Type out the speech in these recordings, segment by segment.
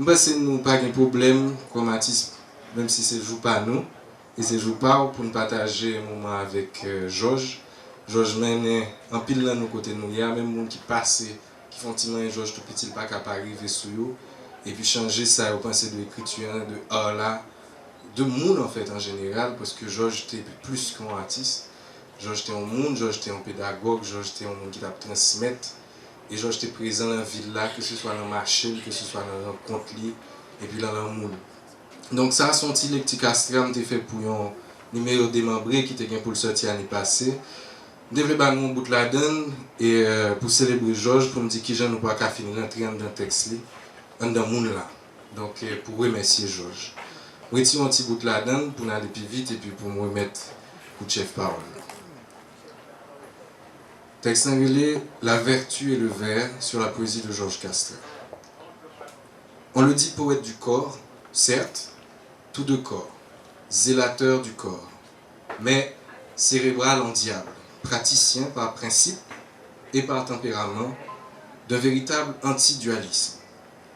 pense que nous pas de problème comme artiste, même si c'est joue pas nous. Et c'est joue pas pour nous partager un moment avec Georges. Georges mène en pile là nous côté nous. Il y a même des gens qui passent, qui font un Georges tout petit, pas capable d'arriver sur eux. Et puis changer ça, au penser de l'écriture, de art là, de monde en fait en général, parce que Georges était plus qu'un artiste. Georges était un monde, Georges était un pédagogue, Georges était un monde qui t'a transmettre. Et Georges était présent dans la ville là, que ce soit dans le marché, que ce soit dans le rencontre, et puis dans le monde. Donc ça, son petit castram était fait pour un numéro démembré qui était pour le sortir l'année passée. Je devais faire mon bout de la donne et pour célébrer Georges, pour me dire que je n'ai pas qu'à finir l'entrée dans le texte, dans le monde là. Donc pour remercier Georges. Je retire un petit bout de la donne pour aller plus vite et puis pour me remettre coup de chef parole. Texte anglais, La vertu et le ver sur la poésie de Georges Castres. On le dit poète du corps, certes, tout de corps, zélateur du corps, mais cérébral en diable, praticien par principe et par tempérament d'un véritable antidualisme.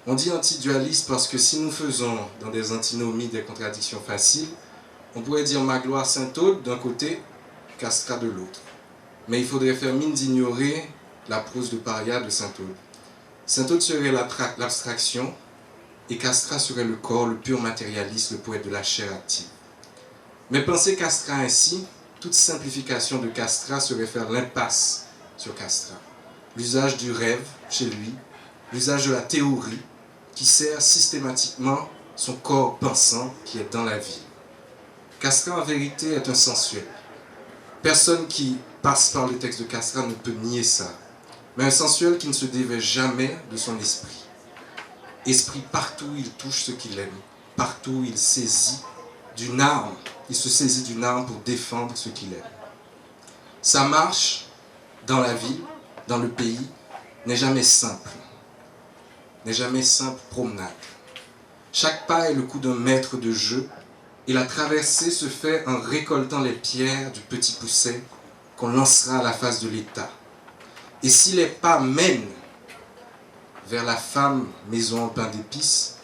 On dit antidualiste parce que si nous faisons dans des antinomies des contradictions faciles, on pourrait dire Magloire Saint-Aude d'un côté, Castres de l'autre. Mais il faudrait faire mine d'ignorer la prose de paria de Saint-Aude. Saint-Aude serait l'abstraction et Castres serait le corps, le pur matérialiste, le poète de la chair active. Mais penser Castres ainsi, toute simplification de Castres serait faire l'impasse sur Castres. L'usage du rêve chez lui, l'usage de la théorie qui sert systématiquement son corps pensant qui est dans la vie. Castres en vérité est un sensuel. Personne qui passe par le texte de Castres ne peut nier ça. Mais un sensuel qui ne se dévait jamais de son esprit. Esprit partout il touche ce qu'il aime. Partout il saisit d'une arme. Il se saisit d'une arme pour défendre ce qu'il aime. Sa marche dans la ville, dans le pays, n'est jamais simple. N'est jamais simple promenade. Chaque pas est le coup d'un maître de jeu et la traversée se fait en récoltant les pierres du petit pousset qu'on lancera à la face de l'État. Et si les pas mènent vers la femme maison en pain d'épices,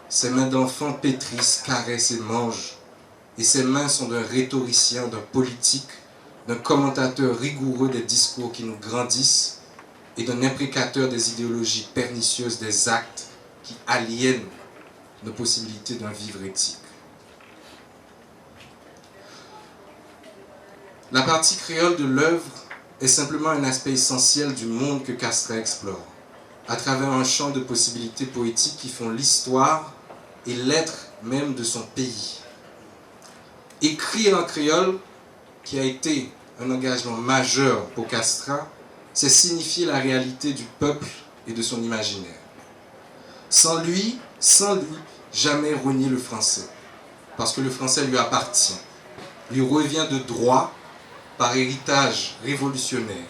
ses mains d'enfant pétrissent, caressent et mangent. Et ses mains sont d'un rhétoricien, d'un politique, d'un commentateur rigoureux des discours qui nous grandissent et d'un imprécateur des idéologies pernicieuses des actes qui aliènent nos possibilités d'un vivre éthique. La partie créole de l'œuvre est simplement un aspect essentiel du monde que Castres explore, à travers un champ de possibilités poétiques qui font l'histoire et l'être même de son pays. Écrire en créole, qui a été un engagement majeur pour Castres, c'est signifier la réalité du peuple et de son imaginaire. Sans lui, jamais renier le français, parce que le français lui appartient, lui revient de droit par héritage révolutionnaire,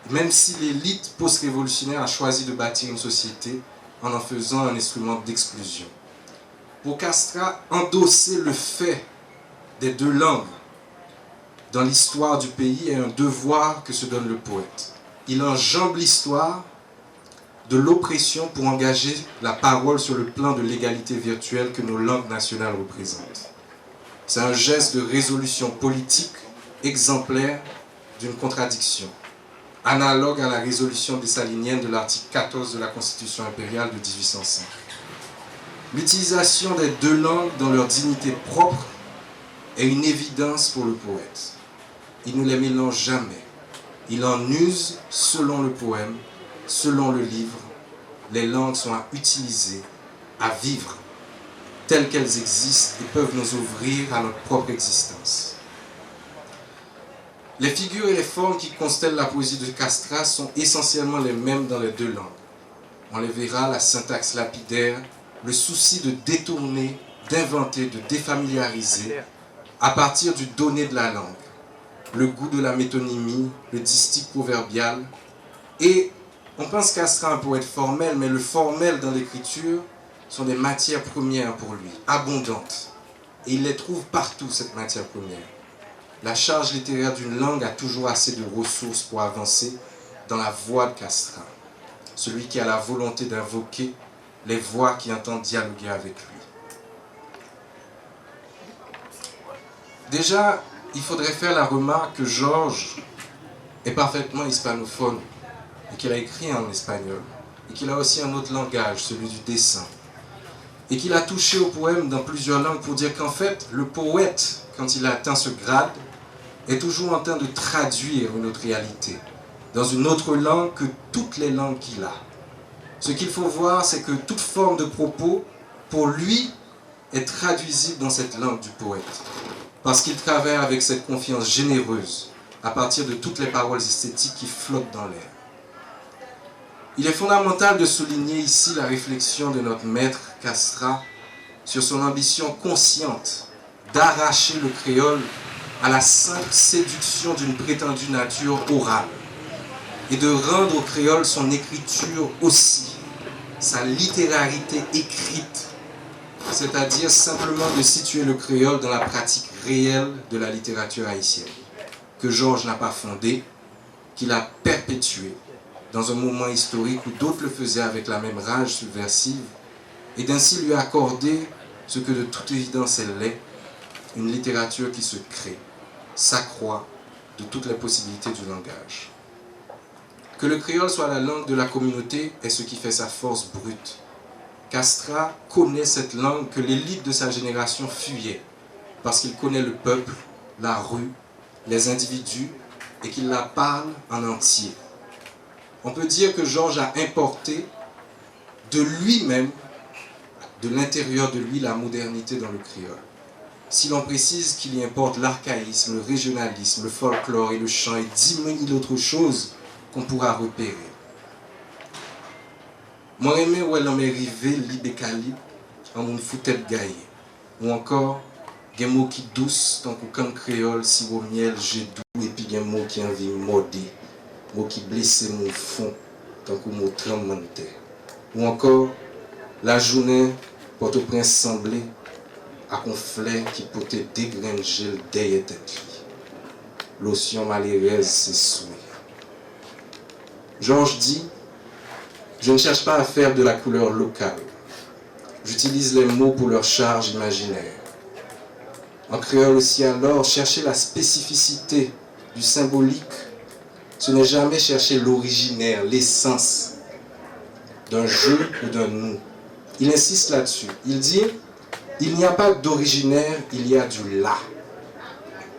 même si l'élite post-révolutionnaire a choisi de bâtir une société en faisant un instrument d'exclusion. Pour Castres, endosser le fait des deux langues dans l'histoire du pays est un devoir que se donne le poète. Il enjambe l'histoire de l'oppression pour engager la parole sur le plan de l'égalité virtuelle que nos langues nationales représentent. C'est un geste de résolution politique exemplaire d'une contradiction, analogue à la résolution dessalinienne de l'article 14 de la Constitution impériale de 1805. L'utilisation des deux langues dans leur dignité propre est une évidence pour le poète. Il ne les mélange jamais. Il en use selon le poème, selon le livre. Les langues sont à utiliser, à vivre, telles qu'elles existent et peuvent nous ouvrir à notre propre existence. Les figures et les formes qui constellent la poésie de Castres sont essentiellement les mêmes dans les deux langues. On les verra, la syntaxe lapidaire, le souci de détourner, d'inventer, de défamiliariser à partir du donné de la langue, le goût de la métonymie, le distique proverbial. Et on pense Castres est un poète formel, mais le formel dans l'écriture sont des matières premières pour lui, abondantes. Et il les trouve partout, cette matière première. La charge littéraire d'une langue a toujours assez de ressources pour avancer dans la voie de Castres. Celui qui a la volonté d'invoquer les voix qui entendent dialoguer avec lui. Déjà, il faudrait faire la remarque que Georges est parfaitement hispanophone et qu'il a écrit en espagnol et qu'il a aussi un autre langage, celui du dessin, et qu'il a touché au poème dans plusieurs langues pour dire qu'en fait, le poète, quand il a atteint ce grade, est toujours en train de traduire une autre réalité dans une autre langue que toutes les langues qu'il a. Ce qu'il faut voir, c'est que toute forme de propos, pour lui, est traduisible dans cette langue du poète, parce qu'il travaille avec cette confiance généreuse à partir de toutes les paroles esthétiques qui flottent dans l'air. Il est fondamental de souligner ici la réflexion de notre maître Castra sur son ambition consciente d'arracher le créole à la simple séduction d'une prétendue nature orale et de rendre au créole son écriture aussi, sa littérarité écrite, c'est-à-dire simplement de situer le créole dans la pratique réelle de la littérature haïtienne, que Georges n'a pas fondée, qu'il a perpétuée dans un moment historique où d'autres le faisaient avec la même rage subversive, et d'ainsi lui accorder ce que de toute évidence elle est, une littérature qui se crée, s'accroît de toutes les possibilités du langage. Que le créole soit la langue de la communauté est ce qui fait sa force brute. Castra connaît cette langue que l'élite de sa génération fuyait, parce qu'il connaît le peuple, la rue, les individus, et qu'il la parle en entier. On peut dire que Georges a importé de lui-même, de l'intérieur de lui, la modernité dans le créole. Si l'on précise qu'il y importe l'archaïsme, le régionalisme, le folklore et le chant et 10 000 autres choses qu'on pourra repérer. Moi, j'aime où elle m'est arrivé l'ibécali en mon foutet gaillé. Ou encore, il y a des mots qui douce, tant que quand créole, si au miel, j'ai doux, et puis il y a des mots qui envie mordé, mots qui blessent mon fond, tant que mot tremblement de terre. Ou encore, la journée, Port-au-Prince semblait à un fleur qui potait dégranger le derrière tête. L'océan malheureuse, c'est souhait. Georges dit, je ne cherche pas à faire de la couleur locale. J'utilise les mots pour leur charge imaginaire. En créole aussi alors, chercher la spécificité du symbolique, ce n'est jamais chercher l'originaire, l'essence d'un jeu ou d'un nous. Il insiste là-dessus. Il dit, il n'y a pas d'originaire, il y a du là.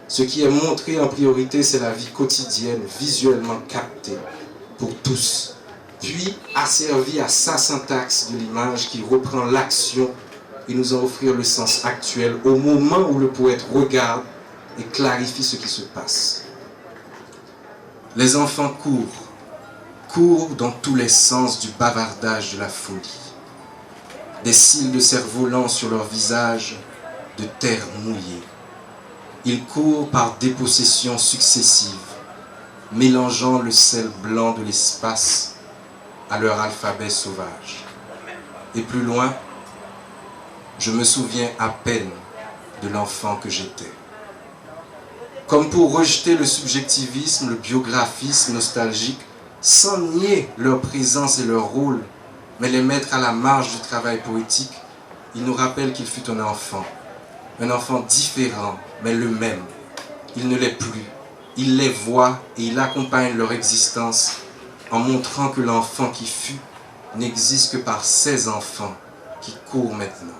Ce qui est montré en priorité, c'est la vie quotidienne, visuellement captée pour tous, puis asservie à sa syntaxe de l'image qui reprend l'action et nous en offrir le sens actuel au moment où le poète regarde et clarifie ce qui se passe. Les enfants courent dans tous les sens du bavardage de la folie. Des cils de cerf-volant sur leur visage, de terre mouillée. Ils courent par dépossessions successives, mélangeant le sel blanc de l'espace à leur alphabet sauvage. Et plus loin, je me souviens à peine de l'enfant que j'étais. Comme pour rejeter le subjectivisme, le biographisme nostalgique, sans nier leur présence et leur rôle, mais les mettre à la marge du travail poétique, il nous rappelle qu'il fut un enfant différent, mais le même. Il ne l'est plus. Il les voit et il accompagne leur existence en montrant que l'enfant qui fut n'existe que par ces enfants qui courent maintenant.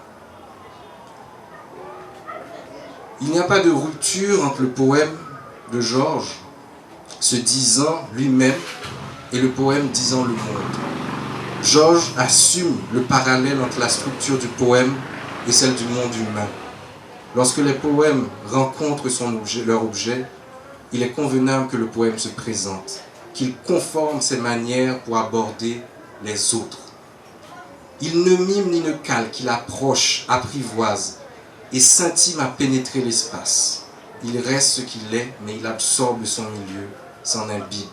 Il n'y a pas de rupture entre le poème de Georges, se disant lui-même, et le poème disant le monde. Georges assume le parallèle entre la structure du poème et celle du monde humain. Lorsque les poèmes rencontrent leur objet, il est convenable que le poème se présente, qu'il conforme ses manières pour aborder les autres. Il ne mime ni ne calque, il approche, apprivoise et s'intime à pénétrer l'espace. Il reste ce qu'il est, mais il absorbe son milieu, s'en imbibe.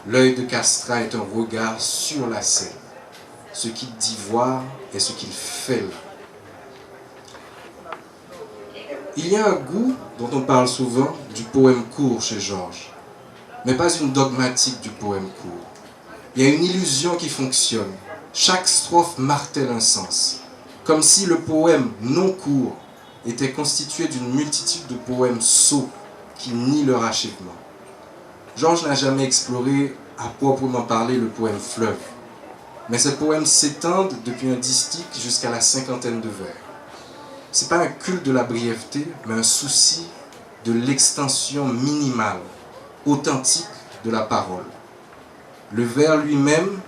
L'œil de Castra est un regard sur la scène. Ce qu'il dit voir est ce qu'il fait là. Il y a un goût, dont on parle souvent, du poème court chez Georges, mais pas une dogmatique du poème court. Il y a une illusion qui fonctionne, Chaque strophe martèle un sens, comme si le poème non court était constitué d'une multitude de poèmes sots qui nient leur achèvement. Georges n'a jamais exploré à proprement parler le poème fleuve, mais ses poèmes s'étendent depuis un distique jusqu'à la cinquantaine de vers. Ce n'est pas un culte de la brièveté, mais un souci de l'extension minimale, authentique de la parole. Le vers lui-même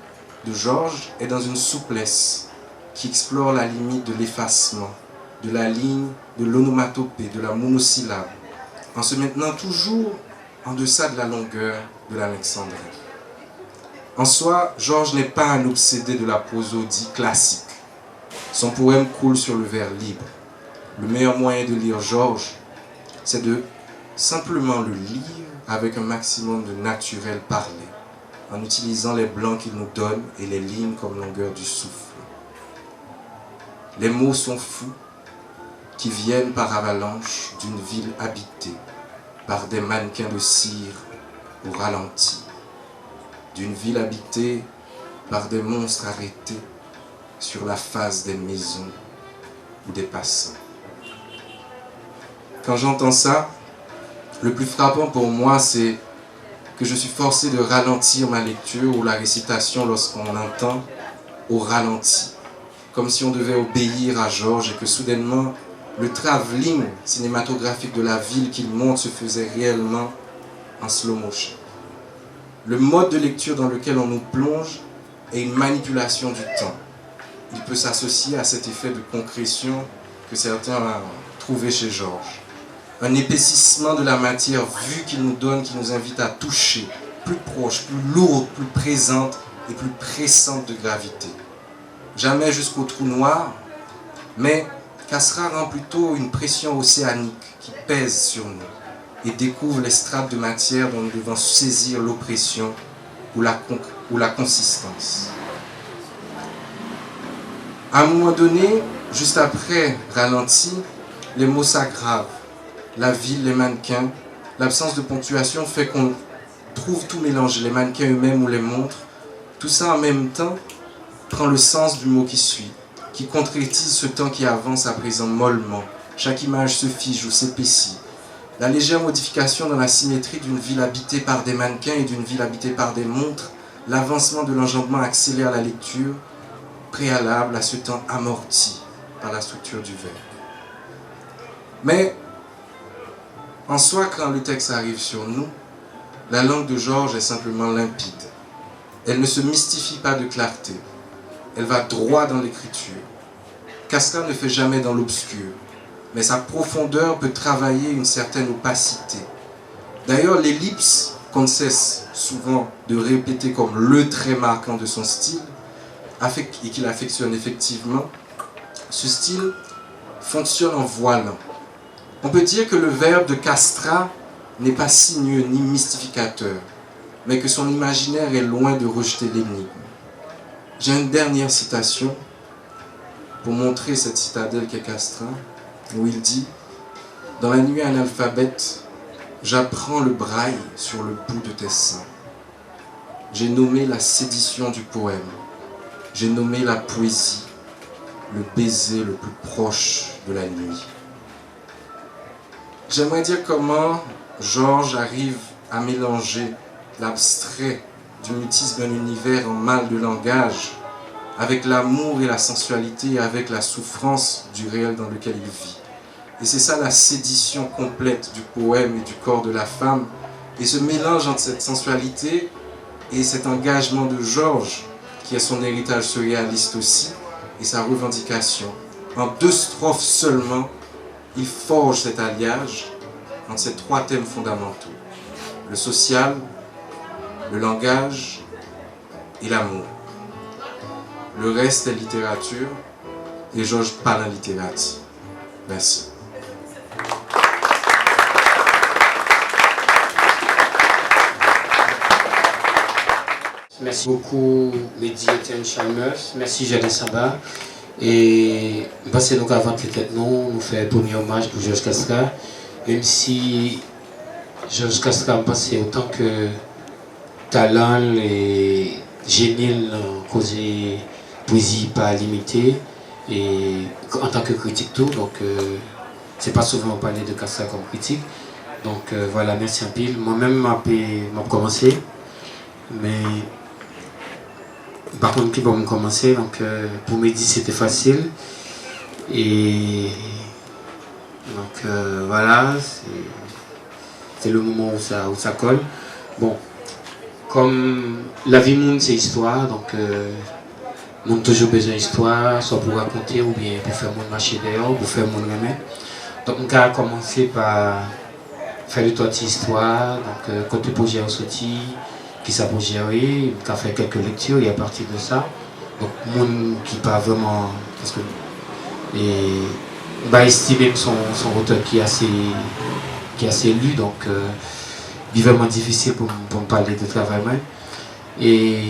de Georges est dans une souplesse qui explore la limite de l'effacement, de la ligne, de l'onomatopée, de la monosyllabe, en se maintenant toujours en deçà de la longueur de l'alexandrin. En soi, Georges n'est pas un obsédé de la prosodie classique. Son poème coule sur le vers libre. Le meilleur moyen de lire Georges, c'est de simplement le lire avec un maximum de naturel parlé, en utilisant les blancs qu'il nous donne et les lignes comme longueur du souffle. Les mots sont fous, qui viennent par avalanche d'une ville habitée par des mannequins de cire au ralenti, d'une ville habitée par des monstres arrêtés sur la face des maisons ou des passants. Quand j'entends ça, le plus frappant pour moi, c'est que je suis forcé de ralentir ma lecture ou la récitation lorsqu'on entend au ralenti, comme si on devait obéir à Georges et que soudainement, le travelling cinématographique de la ville qu'il montre se faisait réellement en slow motion. Le mode de lecture dans lequel on nous plonge est une manipulation du temps. Il peut s'associer à cet effet de concrétion que certains ont trouvé chez Georges. Un épaississement de la matière vue qu'il nous donne, qui nous invite à toucher, plus proche, plus lourde, plus présente et plus pressante de gravité. Jamais jusqu'au trou noir, mais Castra rend plutôt une pression océanique qui pèse sur nous et découvre les strates de matière dont nous devons saisir l'oppression ou la consistance. À un moment donné, juste après ralenti, les mots s'aggravent. La ville, les mannequins, l'absence de ponctuation fait qu'on trouve tout mélangé, les mannequins eux-mêmes ou les montres. Tout ça en même temps prend le sens du mot qui suit, qui concrétise ce temps qui avance à présent mollement. Chaque image se fige ou s'épaissit. La légère modification dans la symétrie d'une ville habitée par des mannequins et d'une ville habitée par des montres, l'avancement de l'enjambement accélère la lecture, préalable à ce temps amorti par la structure du vers. Mais, en soi, quand le texte arrive sur nous, la langue de Georges est simplement limpide. Elle ne se mystifie pas de clarté. Elle va droit dans l'écriture. Castra ne fait jamais dans l'obscur, mais sa profondeur peut travailler une certaine opacité. D'ailleurs, l'ellipse, qu'on cesse souvent de répéter comme le trait marquant de son style, et qu'il affectionne effectivement, ce style fonctionne en voilant. On peut dire que le verbe de Castra n'est pas sinueux ni mystificateur, mais que son imaginaire est loin de rejeter l'énigme. J'ai une dernière citation pour montrer cette citadelle qu'est Castra, où il dit « Dans la nuit analphabète, j'apprends le braille sur le bout de tes seins. J'ai nommé la sédition du poème. J'ai nommé la poésie, le baiser le plus proche de la nuit. » J'aimerais dire comment Georges arrive à mélanger l'abstrait du mutisme d'un univers en mal de langage avec l'amour et la sensualité et avec la souffrance du réel dans lequel il vit. Et c'est ça la sédition complète du poème et du corps de la femme. Et ce mélange entre cette sensualité et cet engagement de Georges, qui est son héritage surréaliste aussi, et sa revendication. En 2 strophes seulement, il forge cet alliage entre ces 3 thèmes fondamentaux. Le social, le langage et l'amour. Le reste est littérature et Georges parle en littérature. Merci. Merci beaucoup, Mehdi Etienne Chalmers. Merci, Jadin Saba. Et parce que nous avons peut-être nous faire un premier hommage pour Georges Castra, même si Georges Castra pense autant que talent et génie causé poésie pas limitée et en tant que critique tout, donc c'est pas souvent parler de Castra comme critique. Donc voilà, merci un pile. Moi-même m'a commencé, mais par contre qui va me commencer, donc pour Mehdi c'était facile. Et donc voilà, c'est le moment où ça colle. Bon, comme la vie monde c'est histoire, donc monde toujours besoin d'histoire, soit pour raconter ou bien pour faire mon marché dehors, pour faire mon remettre. Donc on a commencé par faire le toit d'histoire, donc quand le projet est sorti, qui ça pour gérer, on a fait quelques lectures et à partir de ça, donc monde qui pas vraiment, parce que et bah estimer son auteur qui est assez lu, donc vraiment difficile pour me parler de travail. Et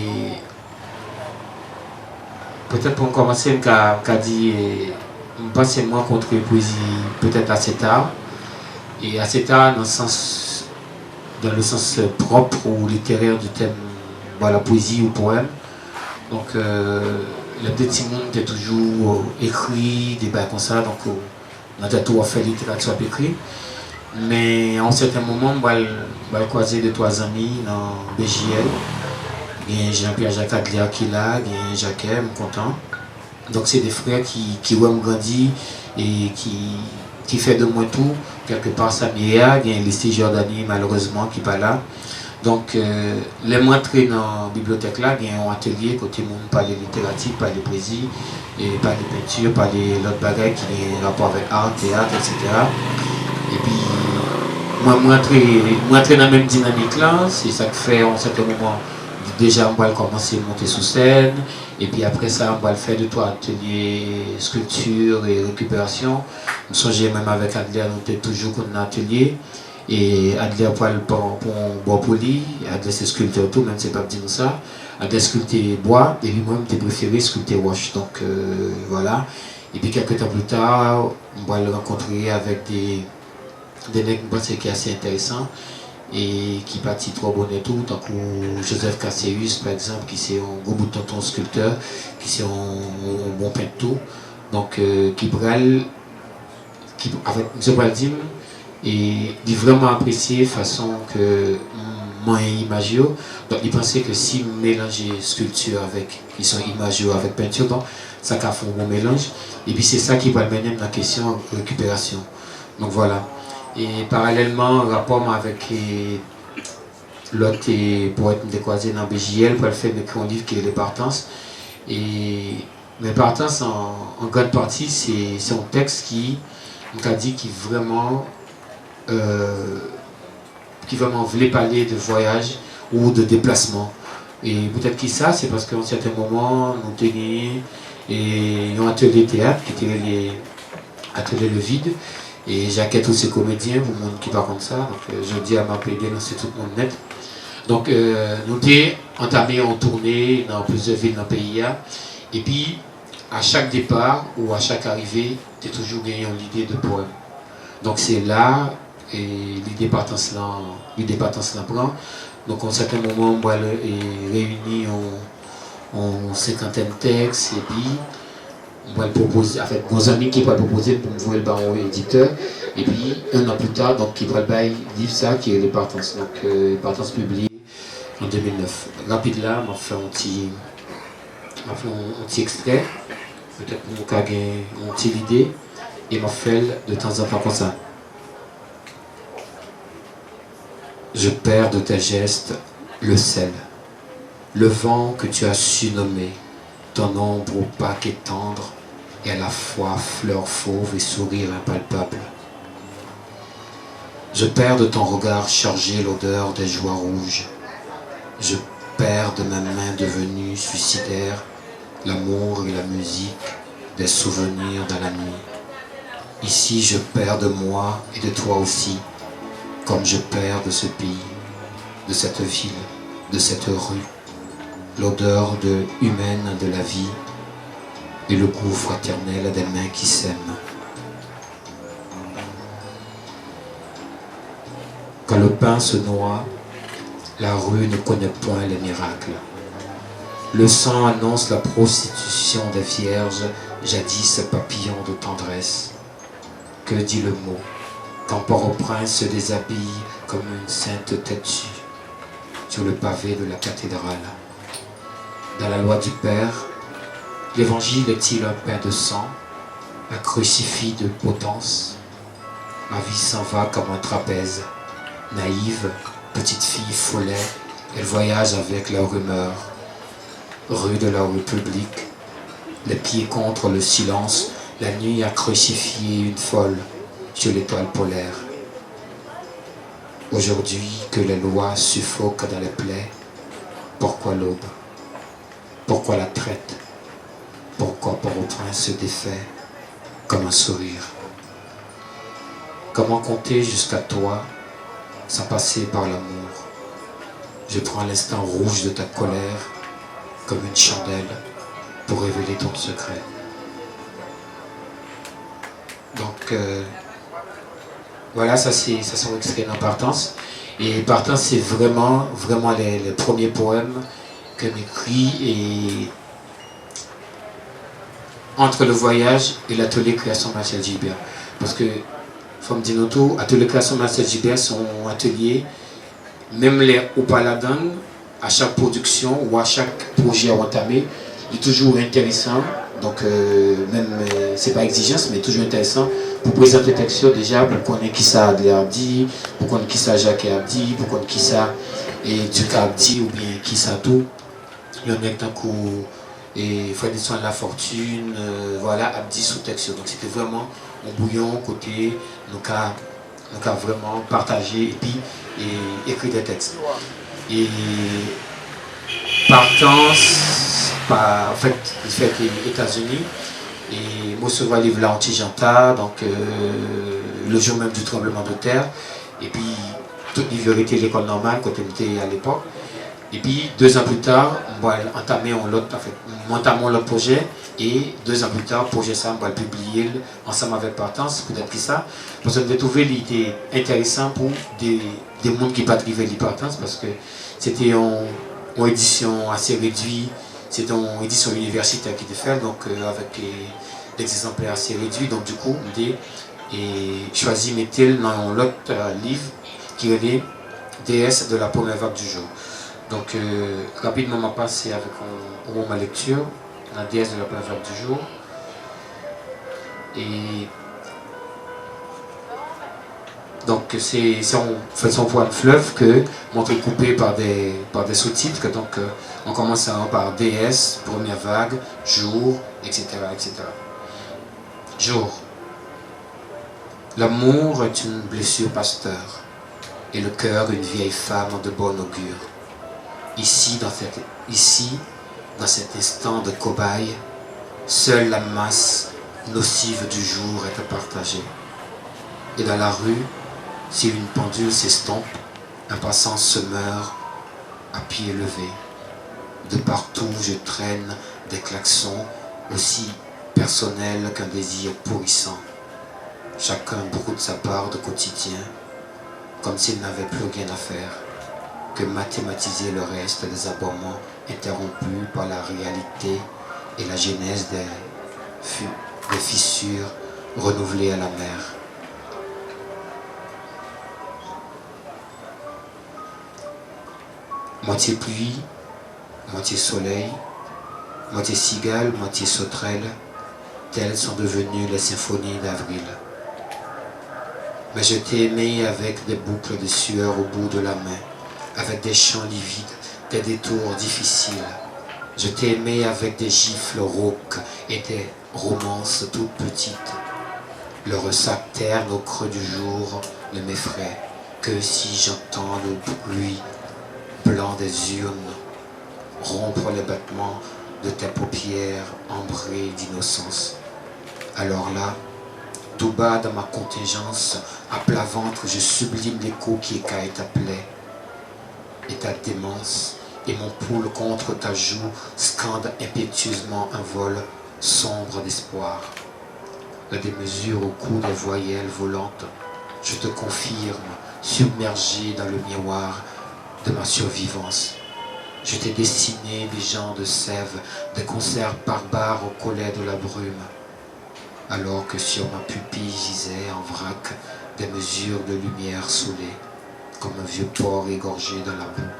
peut-être pour commencer, je dit, je pense que moi contre la poésie peut-être assez tard. Et assez tard dans le sens propre ou littéraire du thème, la poésie ou poème. Donc le petit monde était toujours écrit, des bails comme ça, donc on a toujours fait littérature écrit. Mais à un certain moment, on va croiser 2-3 amis dans BJL. Il y a Jean-Pierre Jacques Adlia qui est là, il y a Jacques, je suis content. Donc c'est des frères qui ont grandi et qui fait de moi tout. Quelque part Samia, il y a Leslie Jordani malheureusement qui n'est pas là. Donc les mois entrés dans la bibliothèque là, il y a un atelier côté monde par les littératures, par les poésies, et par les peintures, par les autres bagages qui ont rapport avec art, théâtre, etc. Et puis moi entrer dans la même dynamique là, c'est ça que fait en certain moment. Déjà, on va commencer à monter sous scène, et puis après ça, on va le faire 2-3 ateliers sculpture et récupération. Nous songeons même avec Adler, nous sommes toujours dans un atelier, et Adler pour bois poli, Adler c'est sculpteur tout, même si c'est pas dire ça. Adler sculpter bois, et puis moi, j'ai préféré sculpter wash. Donc voilà. Et puis quelques temps plus tard, on va le rencontrer avec des mecs qui est assez intéressant et qui partit trop bon et tout, donc Joseph Casséus par exemple, qui c'est un gros bout de tonton sculpteur, qui c'est un bon peintre tout, donc qui avec M. Baldim et il vraiment apprécié façon que moi imagio, donc il pensait que si mélanger sculpture avec ils sont imagio avec peinture, donc ça va faire un bon mélange, et puis c'est ça qui va mener dans la question de récupération. Donc voilà. Et parallèlement, rapport avec l'autre poète décroisé dans BJL, pour le faire d'écrire un livre qui est Les Partances. Et Les Partances, en grande partie, c'est un texte qui vraiment voulait parler de voyage ou de déplacement. Et peut-être que ça, c'est parce qu'à un certain moment, nous avons gagné un atelier théâtre qui était l'atelier Le Vide. Et j'accueille tous ces comédiens, pour le monde qui parle comme ça. Donc je dis à ma PD, c'est tout le monde net. Donc nous avons entamé en tournée dans plusieurs villes dans le pays. Et puis à chaque départ ou à chaque arrivée, tu as toujours gagné l'idée de poème. Donc c'est là, et l'idée partance là prend. Donc à un certain moment, on va réunir en 50e texte et puis on va le proposer, en fait, nos amis qui vont le proposer pour me voir le baron éditeur, et puis un an plus tard, donc qui va le livre ça qui est Les Partances, donc Les Partances publiées en 2009. Rapide là, on fait un petit extrait, peut-être pour nous gagner une petite idée, et on fait de temps en temps comme ça. Je perds de tes gestes le sel, le vent que tu as su nommer, ton ombre opaque et tendre, et à la fois fleur fauve et sourire impalpable. Je perds de ton regard chargé l'odeur des joies rouges. Je perds de ma main devenue suicidaire l'amour et la musique des souvenirs dans la nuit. Ici, je perds de moi et de toi aussi, comme je perds de ce pays, de cette ville, de cette rue, l'odeur humaine de la vie et le goût fraternel des mains qui s'aiment. Quand le pain se noie, la rue ne connaît point les miracles. Le sang annonce la prostitution des vierges, jadis papillon de tendresse. Que dit le mot quand Port-au-Prince se déshabille comme une sainte têtue sur le pavé de la cathédrale? Dans la loi du Père, l'évangile est-il un pain de sang, un crucifix de potence? Ma vie s'en va comme un trapèze. Naïve, petite fille follet, elle voyage avec la rumeur. Rue de la République, les pieds contre le silence, la nuit a crucifié une folle sur l'étoile polaire. Aujourd'hui que les lois suffoquent dans les plaies, pourquoi l'aube? Pourquoi la traite? Pourquoi Port-au-Prince se défait comme un sourire? Comment compter jusqu'à toi sans passer par l'amour? Je prends l'instant rouge de ta colère comme une chandelle pour révéler ton secret. Donc voilà, ça c'est son extrait d'Impartance. Et Partance, c'est vraiment les premiers poèmes que m'écrit et entre le voyage et l'atelier création Marcel Gilbert. Parce que, comme dit Noto, atelier création Marcel Gilbert, son atelier, même les Opaladan, à chaque production ou à chaque projet à entamer, il est toujours intéressant. Donc, c'est pas exigence, mais toujours intéressant pour présenter le texte déjà, pour connaître qui ça Adler Abdi, pour connaître qui ça Jacques Abdi, pour connaître qui ça Duc Abdi, ou bien qui ça tout. Lionel Tankou et Frédéric de la Fortune, voilà, Abdi sous texte. Donc, c'était vraiment un bouillon côté, donc à vraiment partager et puis écrire des textes. Et Partance, en fait, il fait les États-Unis. Et moi, je vois livre là anti-Janta, donc le jour même du tremblement de terre. Et puis, toute les vérités de l'école normale, quand on était à l'époque. Et puis, 2 ans plus tard, on va entamer l'autre projet. Et 2 ans plus tard, le projet ça, on va le publier ensemble avec Partance, peut-être que ça. Parce qu'on devait trouver l'idée intéressante pour des mondes qui ne pas arriver à Partance, parce que c'était en édition assez réduite. C'est une édition universitaire qui était faite, donc avec des exemplaires assez réduits. Donc du coup, j'ai choisi Métil dans l'autre livre qui est les DS de la première vague du jour. Donc rapidement, on va passer avec ma lecture, la DS de la première vague du jour. Et donc c'est son poème fleuve que montré coupé par des sous-titres. Donc on commence par DS, première vague, jour, etc. etc. Jour. L'amour est une blessure pasteur et le cœur une vieille femme de bon augure. Ici, dans cet instant de cobaye, seule la masse nocive du jour est à partager. Et dans la rue, si une pendule s'estompe, un passant se meurt à pied levé. De partout, je traîne des klaxons aussi personnels qu'un désir pourrissant. Chacun broute sa part de quotidien, comme s'il n'avait plus rien à faire que mathématiser le reste des aboiements interrompus par la réalité et la genèse des fissures renouvelées à la mer. Moitié pluie, moitié soleil, moitié cigale, moitié sauterelle, telles sont devenues les symphonies d'avril. Mais je t'ai aimé avec des boucles de sueur au bout de la main, avec des chants livides, des détours difficiles. Je t'ai aimé avec des gifles rauques et des romances toutes petites. Le ressac terne au creux du jour ne m'effraie que si j'entends le bruit blanc des urnes rompre les battements de tes paupières ambrées d'innocence. Alors là, tout bas dans ma contingence, à plat ventre, je sublime l'écho qui écaille ta plaie et ta démence, et mon pouls contre ta joue scande impétueusement un vol sombre d'espoir. La démesure au cou des voyelles volantes, je te confirme, submergé dans le miroir de ma survivance. Je t'ai dessiné des gens de sève, des concerts barbares au collet de la brume, alors que sur ma pupille gisait en vrac des mesures de lumière saoulées, comme un vieux porc égorgé dans la boue.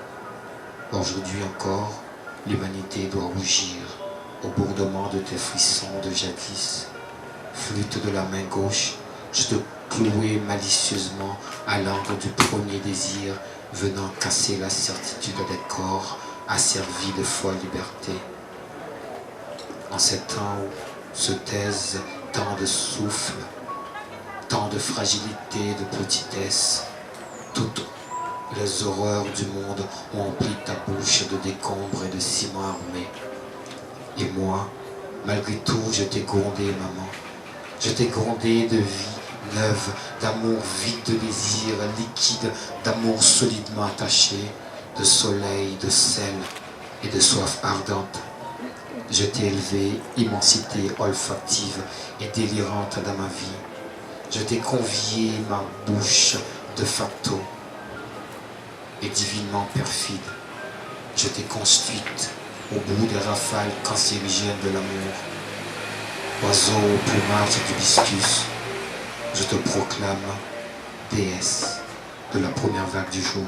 Aujourd'hui encore, l'humanité doit rougir au bourdement de tes frissons de jadis. Flûte de la main gauche, je te clouais malicieusement à l'angle du premier désir, venant casser la certitude des corps asservis de folle liberté. En ces temps où se taisent tant de souffle, tant de fragilité, de petitesse, toutes les horreurs du monde ont empli ta bouche de décombres et de ciment armé. Et moi, malgré tout, je t'ai grondé, maman. Je t'ai grondé de vie neuve, d'amour vide de désir, liquide, d'amour solidement attaché, de soleil, de sel et de soif ardente. Je t'ai élevé, immensité olfactive et délirante dans ma vie. Je t'ai convié ma bouche de facto et divinement perfide. Je t'ai construite au bout des rafales cancérigènes de l'amour. Oiseau au plumage d'hibiscus, je te proclame déesse de la première vague du jour.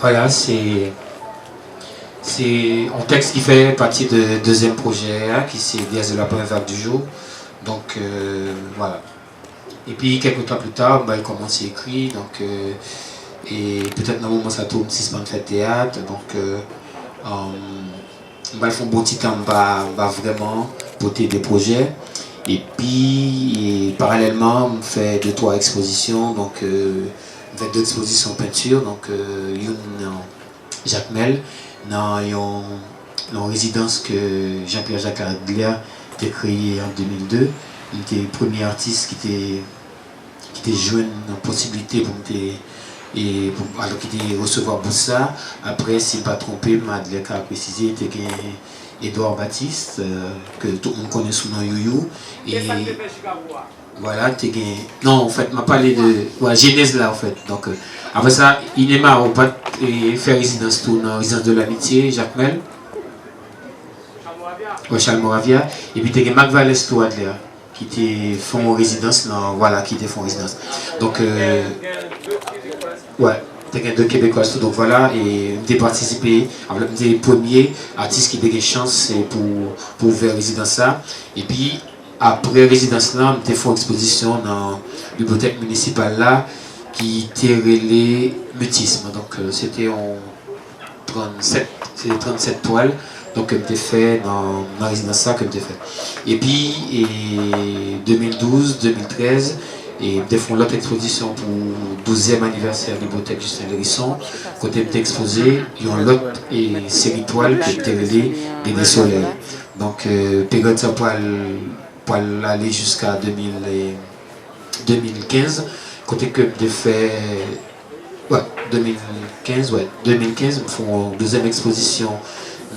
Voilà, c'est un texte qui fait partie du deuxième projet, hein, qui c'est déesse de la première vague du jour. Donc voilà. Et puis quelques temps plus tard, il commence à écrire, donc et peut-être dans le moment ça tourne si c'est pas fait théâtre, donc ils font un bon petit temps vraiment porter des projets. Et puis parallèlement on fait 2-3 expositions, donc on fait 2 expositions peinture, donc une Jacques Mel dans une résidence que Jean-Pierre Jacques Adler a créée en 2002. Il était le premier artiste qui était joué une possibilité pour alors qu'il était recevoir Boussa. Après, si pas trompé, Madeleine a précisé que Edouard Baptiste, que tout le monde connaît sous le nom Youyou. Et voilà, non, en fait, m'a parlé de Genèse là, en fait. Donc, après ça, il est marre de faire résidence tout dans résidence de l'amitié, Jacques Mel. Charles Moravia. Et puis, tu as Marc Vallès tout Adler, qui était font résidence, non, voilà, qui était font résidence. Donc, ouais, t'as 2 Québécois, donc voilà, et j'ai participé, des premiers artistes qui ont des chances pour faire résidence ça. Et puis, après résidence là, j'ai fait une exposition dans la bibliothèque municipale là, qui était relais mutisme. Donc, c'était en 37 toiles. Donc, j'ai fait dans la résidence ça que j'ai fait. Et puis, 2012, 2013, et j'ai fait l'autre exposition pour le 12e anniversaire de la bibliothèque Justin Lérisson. Côté j'ai exposé, il y a l'autre série toile qui était relais des soleils. Donc, période ça pour aller jusqu'à 2015. Côté que j'ai fait. Ouais, 2015, ils font une 2e exposition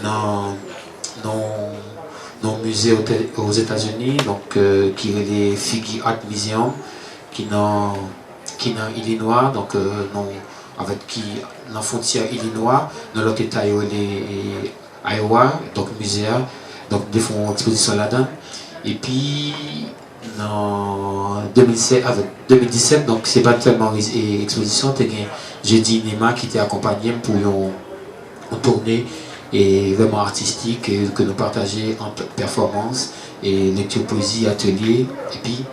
dans le musée aux États-Unis, donc qui est les Figgy Art Museum, qui dans Illinois, donc avec qui dans la frontière Illinois, dans l'autre état et Iowa, donc musée, donc ils font une exposition là-dedans. Et puis en 2017, donc c'est pas tellement une exposition, j'ai dit Nima qui était accompagné pour une tournée et vraiment artistique que nous partageons en performance et lecture poésie, atelier et puis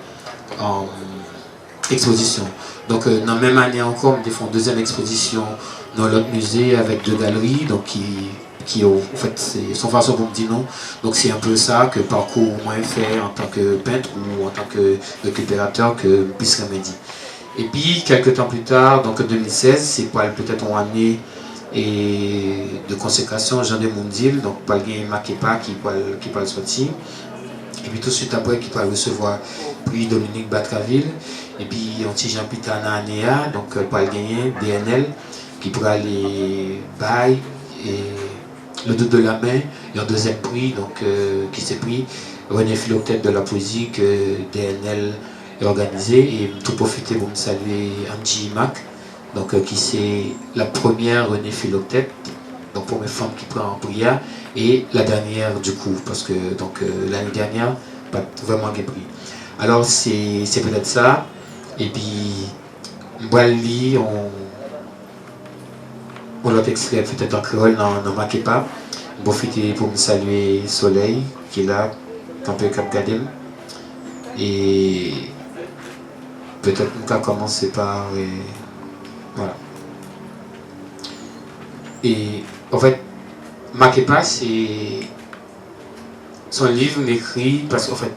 exposition. Donc dans la même année encore, nous faisons une 2e exposition dans l'autre musée avec 2 galeries, donc qui en fait c'est son façon pour me dire non. Donc c'est un peu ça que parcours moins fait en tant que peintre ou en tant que récupérateur que puisse dit. Et puis quelques temps plus tard, donc en 2016, c'est peut-être une année et de consécration Jean de Mondil, donc pas le Makepa qui peut le sortir. Et puis tout de suite après qui peut recevoir puis Dominique Batraville. Et puis on petit Jean Pitana Anéa, donc pas le gagner DNL qui pourra aller bail et le dos de la main, et un 2e prix, donc qui s'est pris René Philoctète de la poésie que DNL organisé et tout profiter pour me saluer Angie Mac, donc qui c'est la première René Philoctète, donc pour mes femmes qui prend en prière, et la dernière du coup, parce que donc l'année dernière, pas vraiment bien pris. Alors c'est peut-être ça, et puis Mbali, on l'a extrait peut-être en créole dans ma képa. Profiter pour me saluer Soleil, qui est là, un peu Cap Gadem. Et peut-être qu'on va commencer par. Voilà. Et en fait, Makepa, c'est son livre m'écrit parce qu'en fait,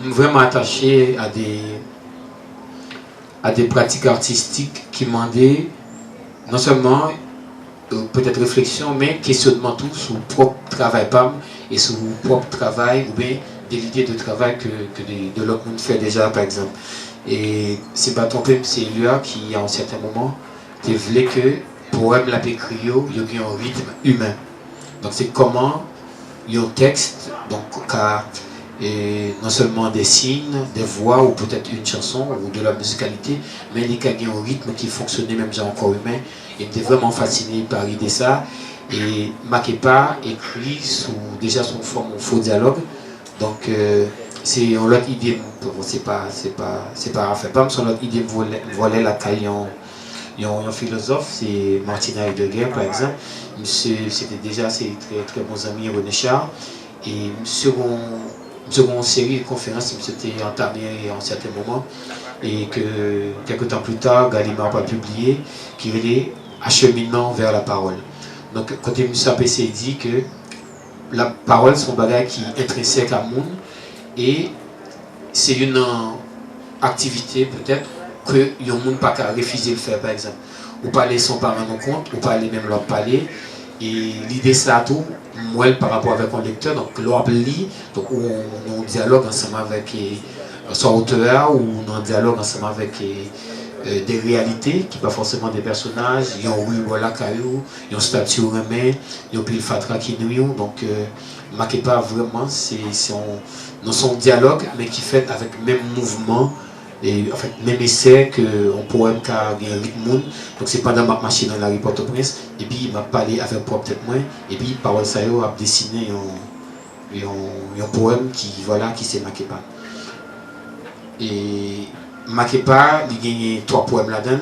je suis vraiment attaché à des pratiques artistiques qui demandaient non seulement peut-être réflexion, mais questionnement tout sur le propre travail PAM et sur le propre travail ou bien des idées de travail que de l'autre monde fait déjà, par exemple. Et c'est pas trompé, c'est lui qui, à un certain moment, voulait que poème la écrit, il y ait un rythme humain. Donc c'est comment il y a un texte, donc et non seulement des signes, des voix ou peut-être une chanson ou de la musicalité, mais il y a un rythme qui fonctionnait même déjà encore humain. Il était vraiment fasciné par l'idée ça. Et Makepa écrit déjà sous forme de faux dialogue. Donc c'est une autre idée, c'est pas fait pas son autre idée voler la caille un philosophe, c'est Martin Heidegger par exemple. Monsieur c'était déjà ses très très bons amis René Char. Et seconde série de conférences, c'était entamé à un certain moment. Et que quelques temps plus tard, Gallimard a publié qui est acheminement vers la parole. Donc, quand M. APC dit que la parole, c'est un bagage qui est intrinsèque à monde et c'est une activité peut-être que le monde pas qu'à refuser de faire, par exemple. Ou parler sans parler non compte, ou parler même leur parler. Et l'idée, c'est là tout, moi, par rapport avec un lecteur, donc l'on lit, donc on dialogue ensemble avec son auteur, ou on dialogue ensemble avec des réalités, qui ne sont pas forcément des personnages. Il y a un oui, voilà, caillou, il y a un statut remet, il y a un pile fatra qui nous. Donc, Makepa, vraiment, c'est son dialogue, mais qui fait avec le même mouvement. Et en fait, même essai qu'on poème qui a un rythme. Donc, c'est pendant ma machine dans la report au Prince. Et puis, il m'a parlé avec propre tête moins. Et puis, parole ça a dessiné un poème qui s'est Makepa. Et Makepa, il a gagné 3 poèmes là-dedans.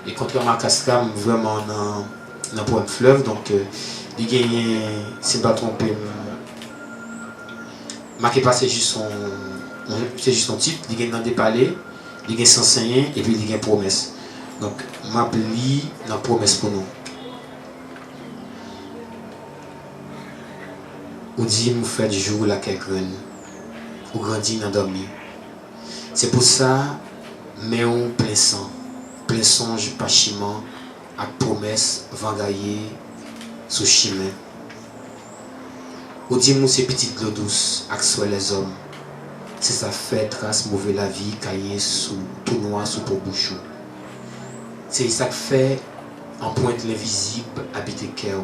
Et contrairement à Castram, vraiment dans un poème fleuve. Donc, il a gagné, c'est pas trompé. Makepa, c'est juste son titre. Il a gagné dans des palais. Il y a 105 et puis il y a promesse. Donc, je lis dans promesse pour nous. Ou dit, vous faites jour la quelqu'un, ou grandit dans dormir. C'est pour ça, mais on plein sang, plein songe, pas chiment, avec promesse, vangailler, sous chemin. Ou dit, vous c'est petite l'eau douce, avec soi les hommes. C'est ça fait trace mauvais la vie caillé sous tout noir sous pour bouchon. C'est ça fait en pointe l'invisible habiter cœur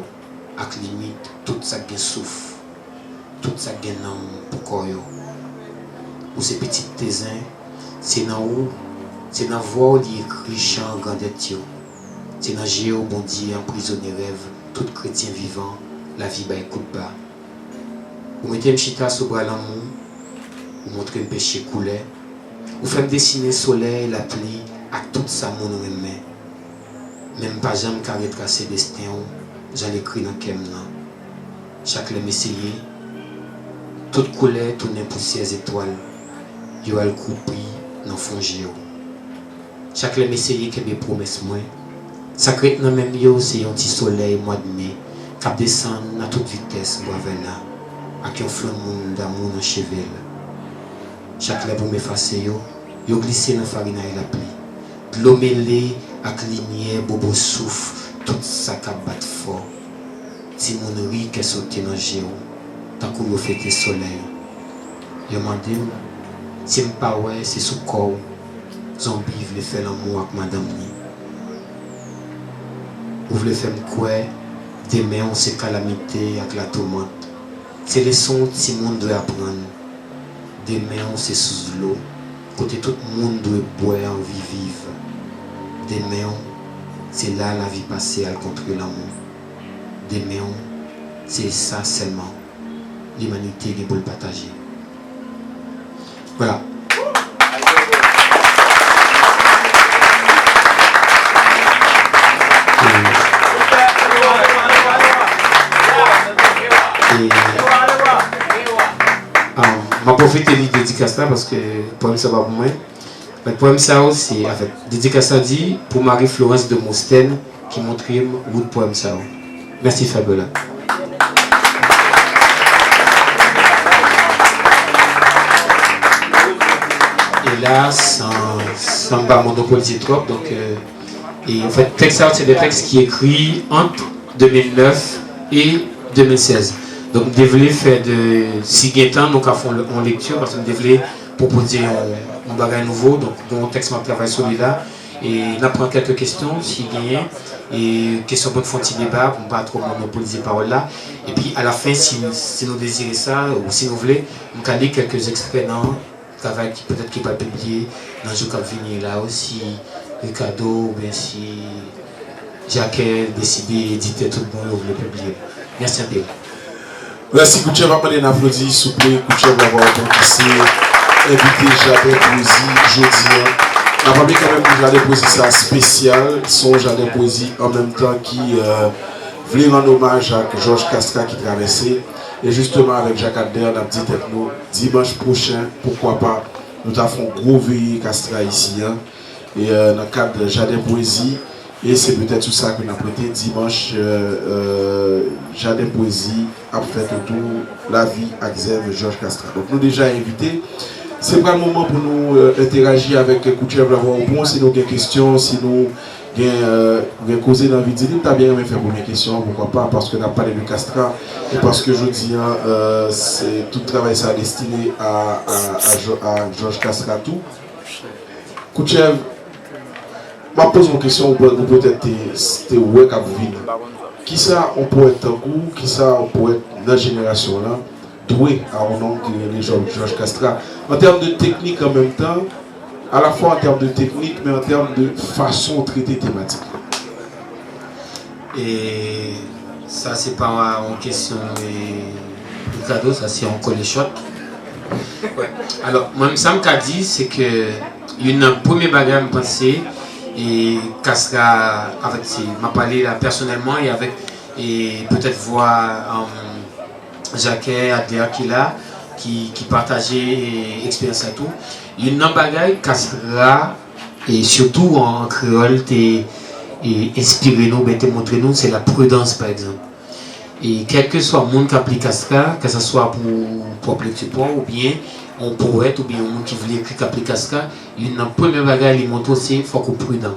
avec limite tout ça qui souffle tout ça qui nom pour corps ou ces petites tézins c'est dans où c'est dans voix où il écrit chant grandette c'est dans géo bondi emprisonné rêve tout chrétien vivant la vie ba écoute bas ou mettez un chita sous bras l'amour ou montrer un péché coulé, ou faire dessiner le soleil, la pluie, avec tout ça mon aimé. Même pas jamais qu'à retracer destin, j'en écris dans kem nan. Chaque lème essayé, toute couleur tourne pour ces étoiles, yo al coupi dans fond géo. Chaque lème essayé que mes promesses moins, sacré nan même yo c'est un petit soleil mois de mai, cap descend à toute vitesse boivel là, avec un flot d'amour dans chevel. Chaque lèvre m'effacer yo glissé dans farine et la pluie. De l'eau mêlée avec lumière, bobo souffle, tout ça qui bat fort. Si mon riz qui sauté dans le géo, tant qu'on yo fête le soleil. Yo m'a dit, si je ne pas ouais, c'est sous corps. Zombie veut faire l'amour avec madame ni. Ou veut faire me quoi, demain on s'est calamité avec la tourmente. C'est les sons que tout le monde doit apprendre. Demain, on c'est sous l'eau. côté tout le monde doit boire en vie vive. Demain, c'est là la vie passée à construire l'amour. Demain, c'est ça seulement. L'humanité qui peut le partager. Voilà. Je vais profiter de la dédicace là parce que le poème ça va pour moi. Le poème ça aussi, en fait, dédicace ça dit pour Marie-Florence de Mostène qui montre où le poème ça. Merci Fabiola. Et là, sans monopoliser trop, donc, et en fait, texte ça c'est des textes qui écrits entre 2009 et 2016. Donc, nous devons faire de si temps, donc à fond en lecture, parce que nous devons proposer un bagage nouveau. Donc, mon texte m'a travaillé sur là. Et on apprend quelques questions, si gagne. Et questions pour faire un petit débat, pour ne pas trop monopoliser la parole là. Et puis, à la fin, si nous désirez ça, ou si vous voulez, on va lire quelques extraits dans le travail qui peut-être qui n'est pas publié, dans le jour qui va venir là aussi, Ricardo, ou bien si Jacques a décidé d'éditer tout le monde, vous le publier. Merci un peu. Merci Kouchev, va prendre un applaudissement, s'il vous plaît. Kouchev va avoir ici, invité Jardin Poésie, jeudi. On va parler quand même du Jardin Poésie, ça spécial, son Jardin Poésie en même temps qui voulait rendre hommage à Georges Castra qui traversait. Et justement avec Jacques Adder, on a dit nous, dimanche prochain, pourquoi pas, nous avons gros veillé Castra ici. Hein, et dans le cadre de Jardin Poésie. Et c'est peut-être tout ça qu'on a prêté dimanche, Jardin Poésie a fait autour la vie à Xavier Georges Castra. Donc nous déjà invités. C'est pas le moment pour nous interagir avec Kouchev l'avoir au bon. Si nous avons des questions, si nous avons causé dans la vidéo, nous avons bien fait première question, pourquoi pas, parce que nous avons parlé de Castra et parce que je dis, c'est tout le travail ça destiné à Georges Castra tout. Kouchev, je pose une question, peut-être c'est ouais qu'à vous vivre. Qui ça on peut être en cours, qui ça on peut être dans la génération là, doué à un nom qui est Georges Castra. En termes de technique en même temps, à la fois en termes de technique, mais en termes de façon de traiter thématique. Et ça c'est pas une question de cadeau, ça c'est en collet-shot. Ouais. Alors, moi, ça m'a dit, c'est que une première bagarre me pensait. Et Castra, avec m'a parlé là personnellement et avec et peut-être voir Jacques Adler qui là qui partageait expérience à tout. Une bagaille Castra et surtout en créole et inspiré nous, te montrer nous c'est la prudence par exemple. Et quel que soit le monde qui applique Castra, que ce soit pour appliquer ou bien un poète ou bien un monde qui voulait écrire applique Castra, une première bagarre il montre aussi faut qu'on prudent.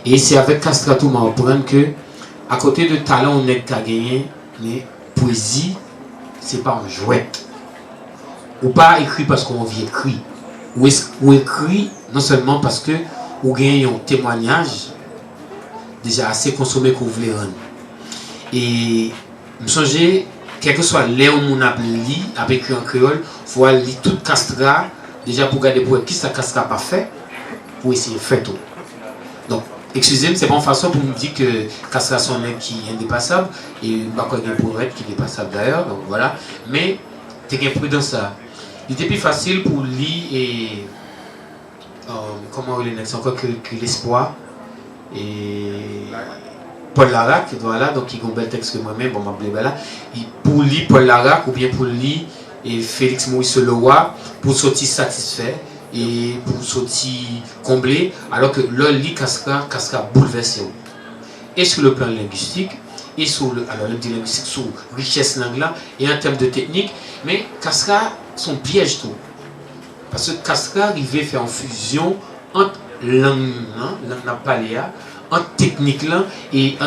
Et c'est avec Castra tout m'a apprendre que à côté de talent on est qu'à gagner, mais poésie c'est pas un jouet. Ou pas écrit parce qu'on vit écrit. Ou écrit non seulement parce que vous gagnez un témoignage déjà assez consommé que vous voulez rendre. Et je songeais, quel que soit l'air où on a lu, avec écrit en créole, il faut lire tout Castra, déjà pour regarder pour qui ça Castra pas fait, pour essayer de faire tout. Donc, excusez-moi, c'est pas une façon pour me dire que Castra c'est un mec qui est indépassable, et pas quoi un poète qui est dépassable d'ailleurs, donc voilà. Mais, tu es prudent ça. Il était plus facile pour lire et. Comment on c'est encore que l'espoir. Et. Paul Larac, voilà, donc il a un bel texte que moi-même, bon, là, pour lire Paul Larac ou bien pour lire et Félix Maurice Leroy, pour sortir satisfait et pour sortir comblé, alors que là, lit Castra bouleversé. Et sur le plan linguistique, et sur le linguistique, sur richesse langue là, et en termes de technique, mais Castra, son piège tout. Parce que Castra arrivait à faire une fusion entre langue, langue paléa, en technique là et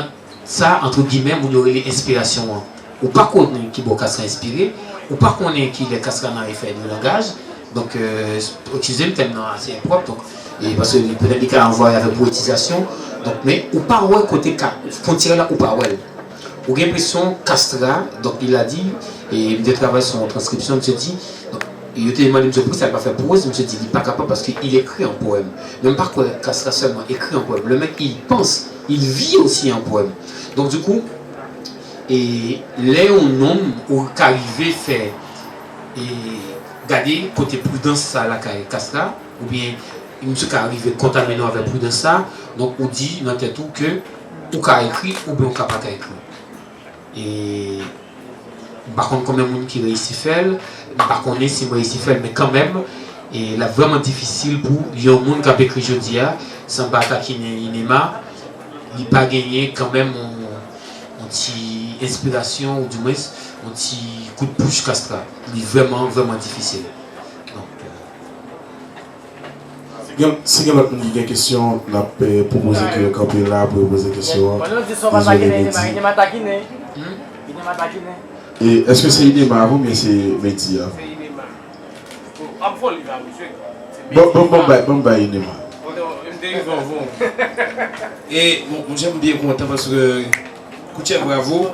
ça entre guillemets on aurait l'inspiration ou pas qu'on qui bon Castra inspiré ou pas qu'on est qui les Castra dans effet de langage donc utiliser le terme assez propre donc et parce que peut-être qu'il a envoyé avec poétisation donc mais ou pas ouais côté frontière là ou pas ouais ou l'impression Castra donc il a dit et il travaille sur transcription il se dit donc il était demandé de pourquoi ça n'a pas fait pause, je me suis dit, il n'est pas capable parce qu'il écrit un poème. Même pas quoi, Castra seulement écrit un poème. Le mec, il pense, il vit aussi un poème. Donc du coup, et là, on homme ou qu'arriver faire et garder côté prudence ça la Castra, ou bien monsieur qui arrive contaminé avec prudence ça, donc on dit dans tête tout que ou qu'a écrit ou bien on n'a pas écrit. Et par contre, combien de monde qui réussit à faire, par contre, si moi réussi à faire, mais quand même, et là vraiment difficile pour les gens qui ont écrit jeudi, sans attaquer Inema, il n'a pas gagné quand même une petite inspiration, ou du moins un petit coup de push Castra. Il est vraiment, vraiment difficile. Si quelqu'un a une question, on peut proposer que le campé là pour poser des questions. Et est-ce que c'est Inema avant, mais c'est Média? Bon, Inema. Et j'aime bien content parce que écoutez, bravo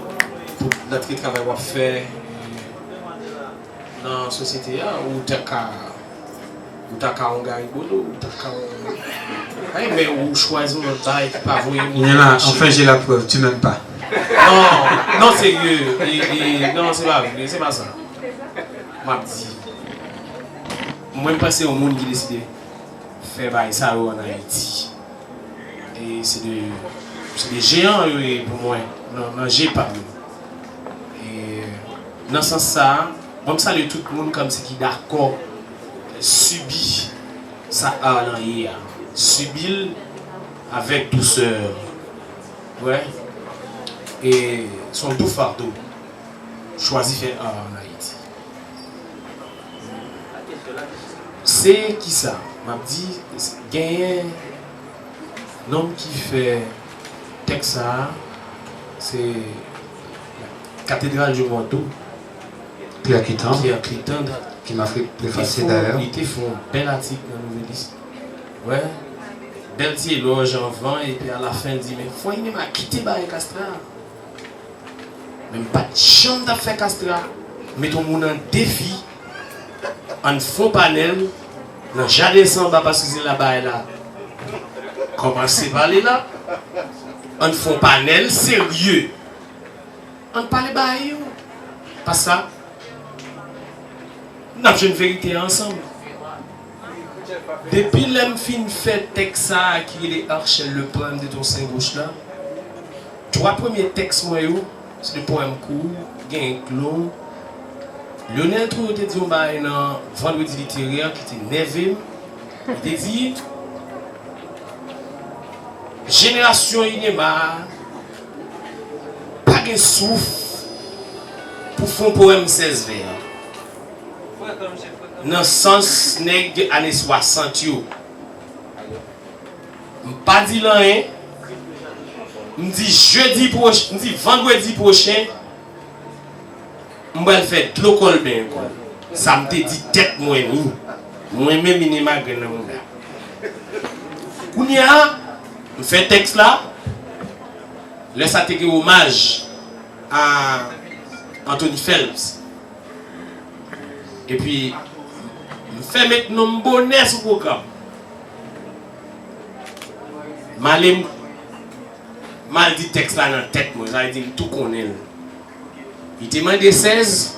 pour notre travail qu'on fait dans la société où tu as un gars rigolo, où tu as mais où choisir notre taille qui pas voyer. Enfin, j'ai la preuve, tu m'aimes pas. Non, sérieux. Non, c'est pas vrai, c'est pas ça. M'a dit. Moi, je passe au monde qui décide de faire ça en Haïti. Et c'est des géants pour moi. Non, j'ai pas. Et dans ce sens, comme ça, tout le monde comme c'est qui d'accord subit ça en hier. Subit avec douceur. Ouais. Et son doux fardeau choisit faire en Haïti. C'est qui ça? M'a dit gagner un homme qui fait texte, c'est la cathédrale du Monto. Pierre Clitand, qui m'a fait préfacer d'ailleurs. Il était fait un bel article dans la nouvelle liste. Ouais. Bel petit éloge en vent et puis à la fin il dit mais faut il m'a quitté Castra. Même pas de chance de faire Castra. Mettons-nous en défi. En fond panel. Dans le jardin sans bas parce que c'est là-bas là. Commencez par aller là. En fond panel sérieux. On parle bas. Pas ça. Nous avons une vérité ensemble. Depuis l'homme fin fait texte qui est Archel le poème de ton Saint-Gauche là. 3 premiers textes moi c'est le poème court, gain clos. Lionel Trou était dit dans vendredi littéraire qui était 9e. Il était dit génération Inema pas de souffle pour faire un poème 16 vers. Dans le sens des années 60. Je ne pas dit rien. Je dis vendredi prochain, je vais faire de l'eau bien. Ça me dit tête moi même Inema Grenouille. Kounia, je fais texte là. Laisse à te hommage à Anthony Phelps. Et puis, je fais maintenant un bonnet sur le programme. Mal dit texte là dans la tête, moi, ça veut dire tout connaît. Il te demandé 16,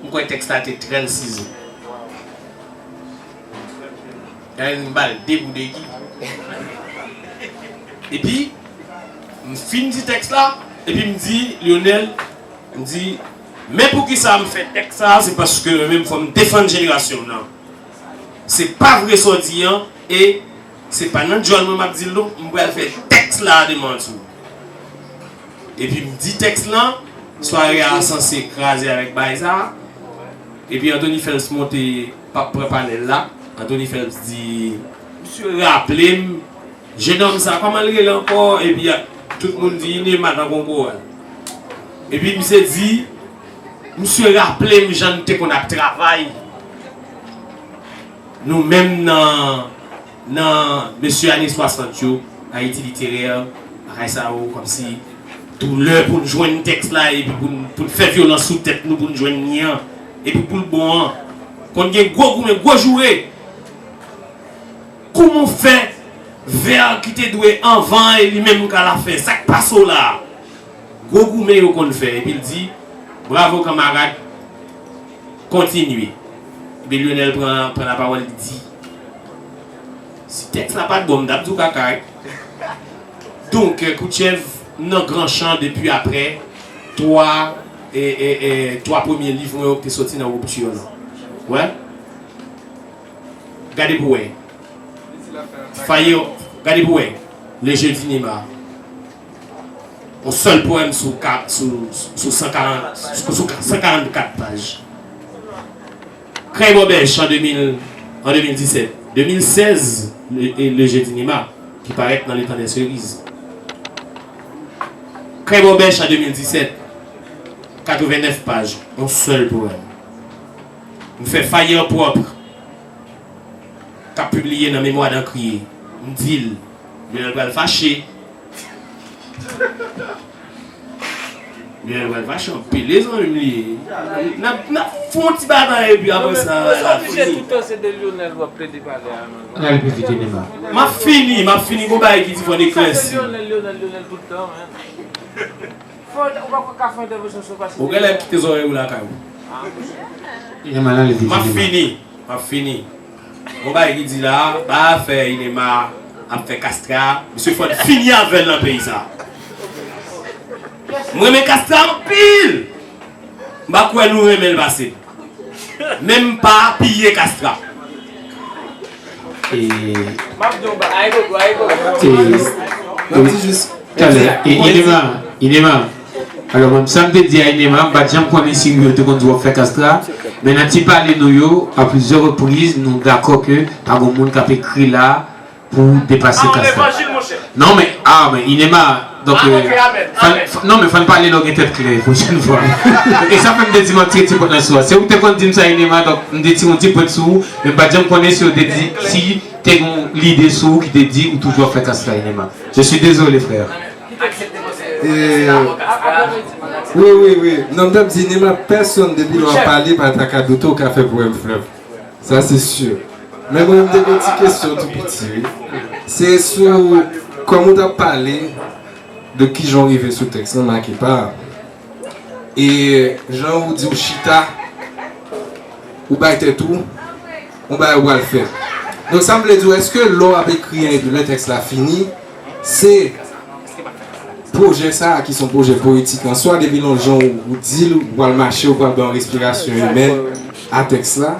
pourquoi le texte là était 36 ans. Il y a une balle déboudée. Et puis, je finis le texte là, et puis je me dis, Lionel, me dit, mais pour qui ça me fait texte ça, c'est parce que même il faut me défendre la génération. Non. C'est pas vrai ça dit, et c'est pas notre joie, je me dis, je vais faire texte là de Mansour. Et puis, je me dis texte là, soirée à censé écraser avec Baïsa. Et puis, Anthony Phelps monte par panel là. Anthony Phelps dit, monsieur, rappelez-moi, je nomme ça, comment il est encore? Et puis, tout le monde dit, il est mal dans le concours. Et puis, monsieur dit, monsieur, rappelez-moi, j'en ai qu'on a travaillé. Nous-mêmes, dans monsieur années 60, Haïti littéraire, comme si, tout l'heure pour nous joindre un texte là, et puis pour faire violence sous tête, nous pour nous joindre rien. Et puis pour le bon, Qu'on a gros jouet. Comment fait vers qui te doué en vent et lui-même qu'à la fin, ça passe là. Gros gourmet qu'on fait. Et puis il dit, bravo camarade, continuez. Mais Lionel prend la parole, il dit, si texte n'a pas de bombe d'abdou kakaï. Donc, Koutchev, dans grand champ depuis après, trois premiers livres qui sont sortis dans la rupture. Ouais? Regardez pour vous. Fayot, regardez pour vous. Le jeu cinéma. Un seul poème sur 144 pages. Crème Auberge en 2017. 2016, le jeu cinéma qui paraît dans les temps des cerises. Crème Auberge en 2017. 89 pages. Un seul poème. On fait Fire propre. Qu'a publié dans Mémoire d'un crier. On dit, il va le fâcher. Il va le fâcher. On peut les ennuyer. On a fait un petit bataille et puis après ça. Tout le c'est de Lionel va plaider parler. On a le petit cinéma. Ma fini. Mon bail qui dit qu'on est classe. Lionel tout le temps. On va pas faire des choses sur quoi. Vous allez quitter les oreilles ou la caille. Il est malin le petit cinéma. Ma fini. Mon bail qui dit là, bah faire il est marre, à faire castra. Monsieur faut finir avec le pays ça. Moi mes castra en pile. Bah quoi nous remet le passé. Même pas piller castra. Et Inema. Alors, même ça me dit à Inema, je ne connais pas si nous doit faire castra. Mais nous avons parlé à plusieurs reprises, nous sommes d'accord que pas de monde qui a écrit là pour dépasser castra. Non, mais Inema. Donc, non, mais il faut parler de tête claire la prochaine fois. Et ça peut me dire un petit peu de soi. C'est où tu as dit ça, Inema, donc on dit un petit peu de sous, mais je ne connais pas si tu as l'idée sous qui te dit ou toujours faire castra, Inema. Je suis désolé, frère. Oui. Non, je dis, personne depuis qu'on a parlé par Takadoto qui a fait pour un fleuve. Ça, c'est sûr. Mais moi, j'ai une petite question tout petit. C'est sur comment tu as parlé de qui j'en arrivé sous texte, non, mais qui pas. Et Jean vous dit au Chita, ou bah tout, on va le faire. Donc ça me veut dire, est-ce que l'on a écrit le texte là fini, c'est projet ça qui sont projets poétiques en soi, des gens ou dit ou le marché ou dans la respiration humaine à texte là.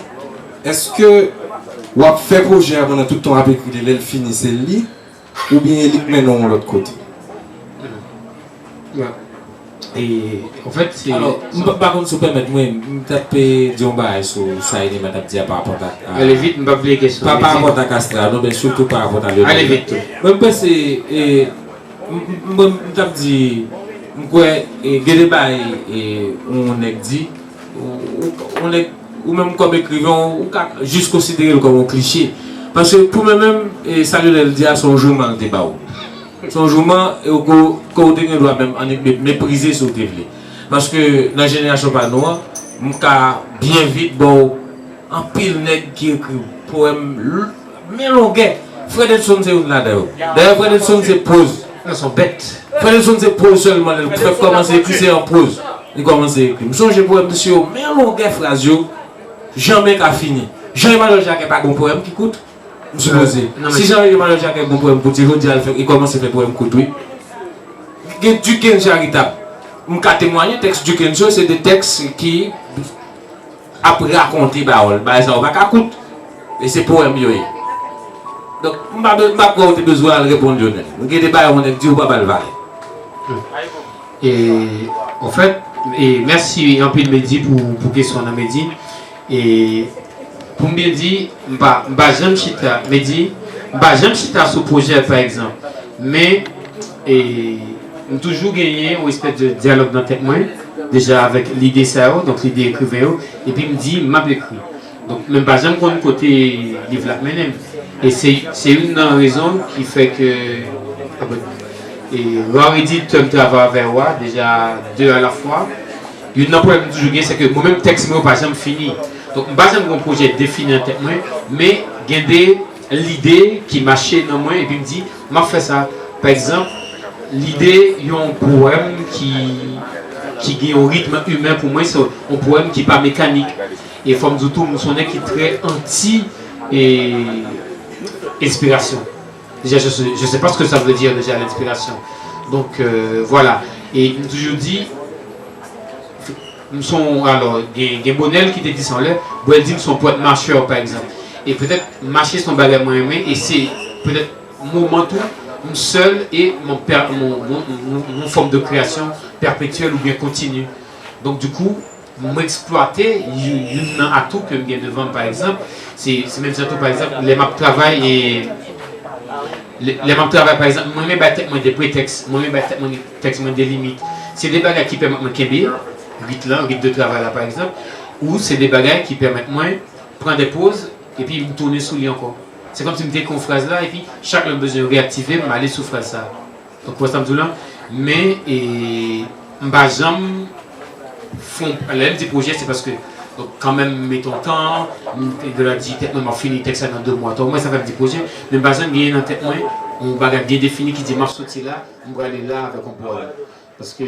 Est-ce que ou a fait projet pendant tout le temps avec écrit le fini c'est lui ou bien il maintenant de l'autre côté? Et en fait, c'est. Alors, par contre, si vous permettez, moi, je taper Djomba sur ça, il m'a dit par rapport à. Allez vite, je ne vais pas les questions. Pas par rapport à Castra, non, mais surtout par rapport à Allez vite. Moi, je pense que je dit, on est dit, on est, ou même comme écrivain, juste considérer comme un cliché. Parce que pour moi-même, Salut le dit à son journal de débat. Son journal, qu'on doit même mépriser ce que parce que dans la génération pas noire, on a bien vite, bon, un pile nègre qui écrit poème, mais longuet. Fred Edson, c'est une là-dedans. D'ailleurs, Fred Edson, c'est prose. Ils sont bêtes. Fred Edson, c'est prose seulement. Il peut commencer à écrire, c'est en prose. Il commence à écrire. Je songe poème, monsieur, mais longuet phrase, jamais qu'à fini. Jean-Emmanuel Jacques n'a pas de poème qui coûte. Si Jean-Emmanuel Jacques a un poème pour dire, il commence à faire poème coûte, oui. Duquesne charitable. Je vais témoigner, texte Duquesne, c'est des textes qui, après raconter, ça va pas coûte. Et c'est poème, donc, je n'ai pas besoin de répondre. Je vais dire, pas le valer. Et en fait, merci un peu de Mehdi pour question de Mehdi. Et pour me dire, j'aime chita Mehdi, j'aime chita ce projet par exemple. Mais j'ai toujours gagné une espèce de dialogue dans la tête, déjà avec l'idée ça, donc l'idée écrivain, et puis me dit, m'a écrit. Donc, même pas j'aime qu'on côté livre là, et c'est une raison qui fait que. Et Rory dit que tu travailles avec moi, déjà deux à la fois. Une problème toujours c'est que moi-même texte, moi, pas jamais fini. Donc, je ne pas un projet défini en tête, mais j'ai l'idée qui marchait dans moi et puis me dit, je fais ça. Par exemple, l'idée, il y a un poème qui a un rythme humain pour moi, c'est un poème qui n'est pas mécanique. Et Forme du tout, qui est très anti-inspiration. Déjà, je ne sais pas ce que ça veut dire déjà l'inspiration. Donc voilà. Et je toujours dit, alors, il y a Bonel qui te dit ça là, Bonel dit son poète marcheur par exemple. Et peut-être marcher son bagage moins aimé, et c'est peut-être mon mentor, mon seul et mon forme de création perpétuelle ou bien continue. Donc du coup, m'exploiter, il y a un atout que je viens de vendre par exemple, c'est même surtout par exemple, les maps de travail et les maps de travail par exemple, moi-même des prétextes, moi-même des textes, des limites. C'est des bagages qui permettent de kébir, rythme de travail là par exemple, ou c'est des bagages qui permettent moi de prendre des pauses et puis me tourner sous lui encore. C'est comme si je me disais qu'on phrase là et puis chaque besoin de réactiver, m'aller sous phrase ça. Donc pour ça me là, mais et j'aime font les petits projets, c'est parce que donc, quand même mettons temps de la dit peut-être même fini texte dans 2 mois. Donc moi ça fait un petit projet, mais j'aime bien dans tête moi, on bagage bien défini qui dit marche sortir là, on va aller là avec un problème. Parce que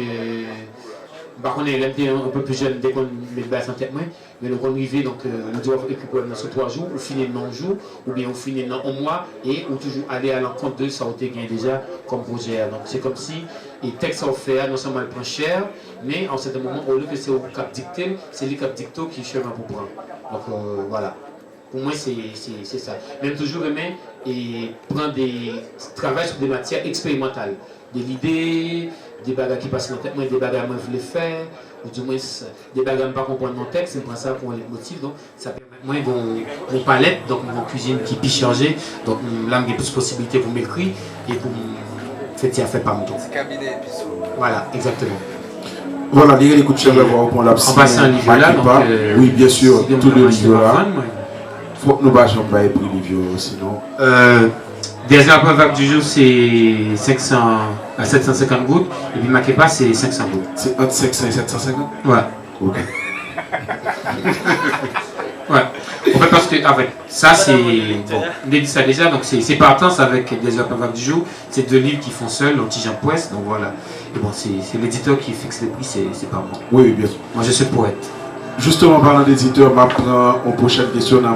par contre, on est un peu plus jeune dès qu'on met le bassin en tête, mais donc on arrive, donc on doit occuper sur 3 jours, ou finir dans un jour, ou bien on finit dans 1 mois, et on toujours aller à l'encontre de ça, on gagné déjà comme projet. Donc c'est comme si les textes sont faits, non seulement le prend cher, mais en certain moment, au lieu que c'est au cap dicté, c'est le cap dicto qui chemin pour prendre. Donc voilà. Pour moi, c'est ça. Même toujours aimer et prendre travailler sur des matières expérimentales, de l'idée, des bagages qui passent dans la tête, des bagages que je voulais faire, ou du moins des bagages que je ne pas comprendre mon texte, c'est pour ça pour les motifs. Donc ça permet moi mon palette, donc mon cuisine qui peut changer. Donc là, j'ai plus de possibilités pour m'écrire et pour faire par mon temps. Voilà, exactement. Voilà, les coups de chèvre vont reprendre la en passant un livre là, donc, oui, bien sûr, tous les livres là. Il faut que nous bâchions pas les prix livres, sinon. Dernier vague du jour, c'est 500 à 750 gouttes, et puis Makepa, c'est 500 gouttes. C'est entre 500 et 750? Ouais. Ok. Ouais. En fait, parce que avec ça, c'est. Bon, on a dit ça déjà, donc c'est partance avec des vague du jour. C'est 2 livres qui font seuls, l'anti-Jean Poès, donc voilà. Et bon, c'est l'éditeur qui fixe les prix, c'est pas moi. Oui, bien sûr. Moi, je suis poète. Justement, parlant d'éditeur, je prends une prochaine question dans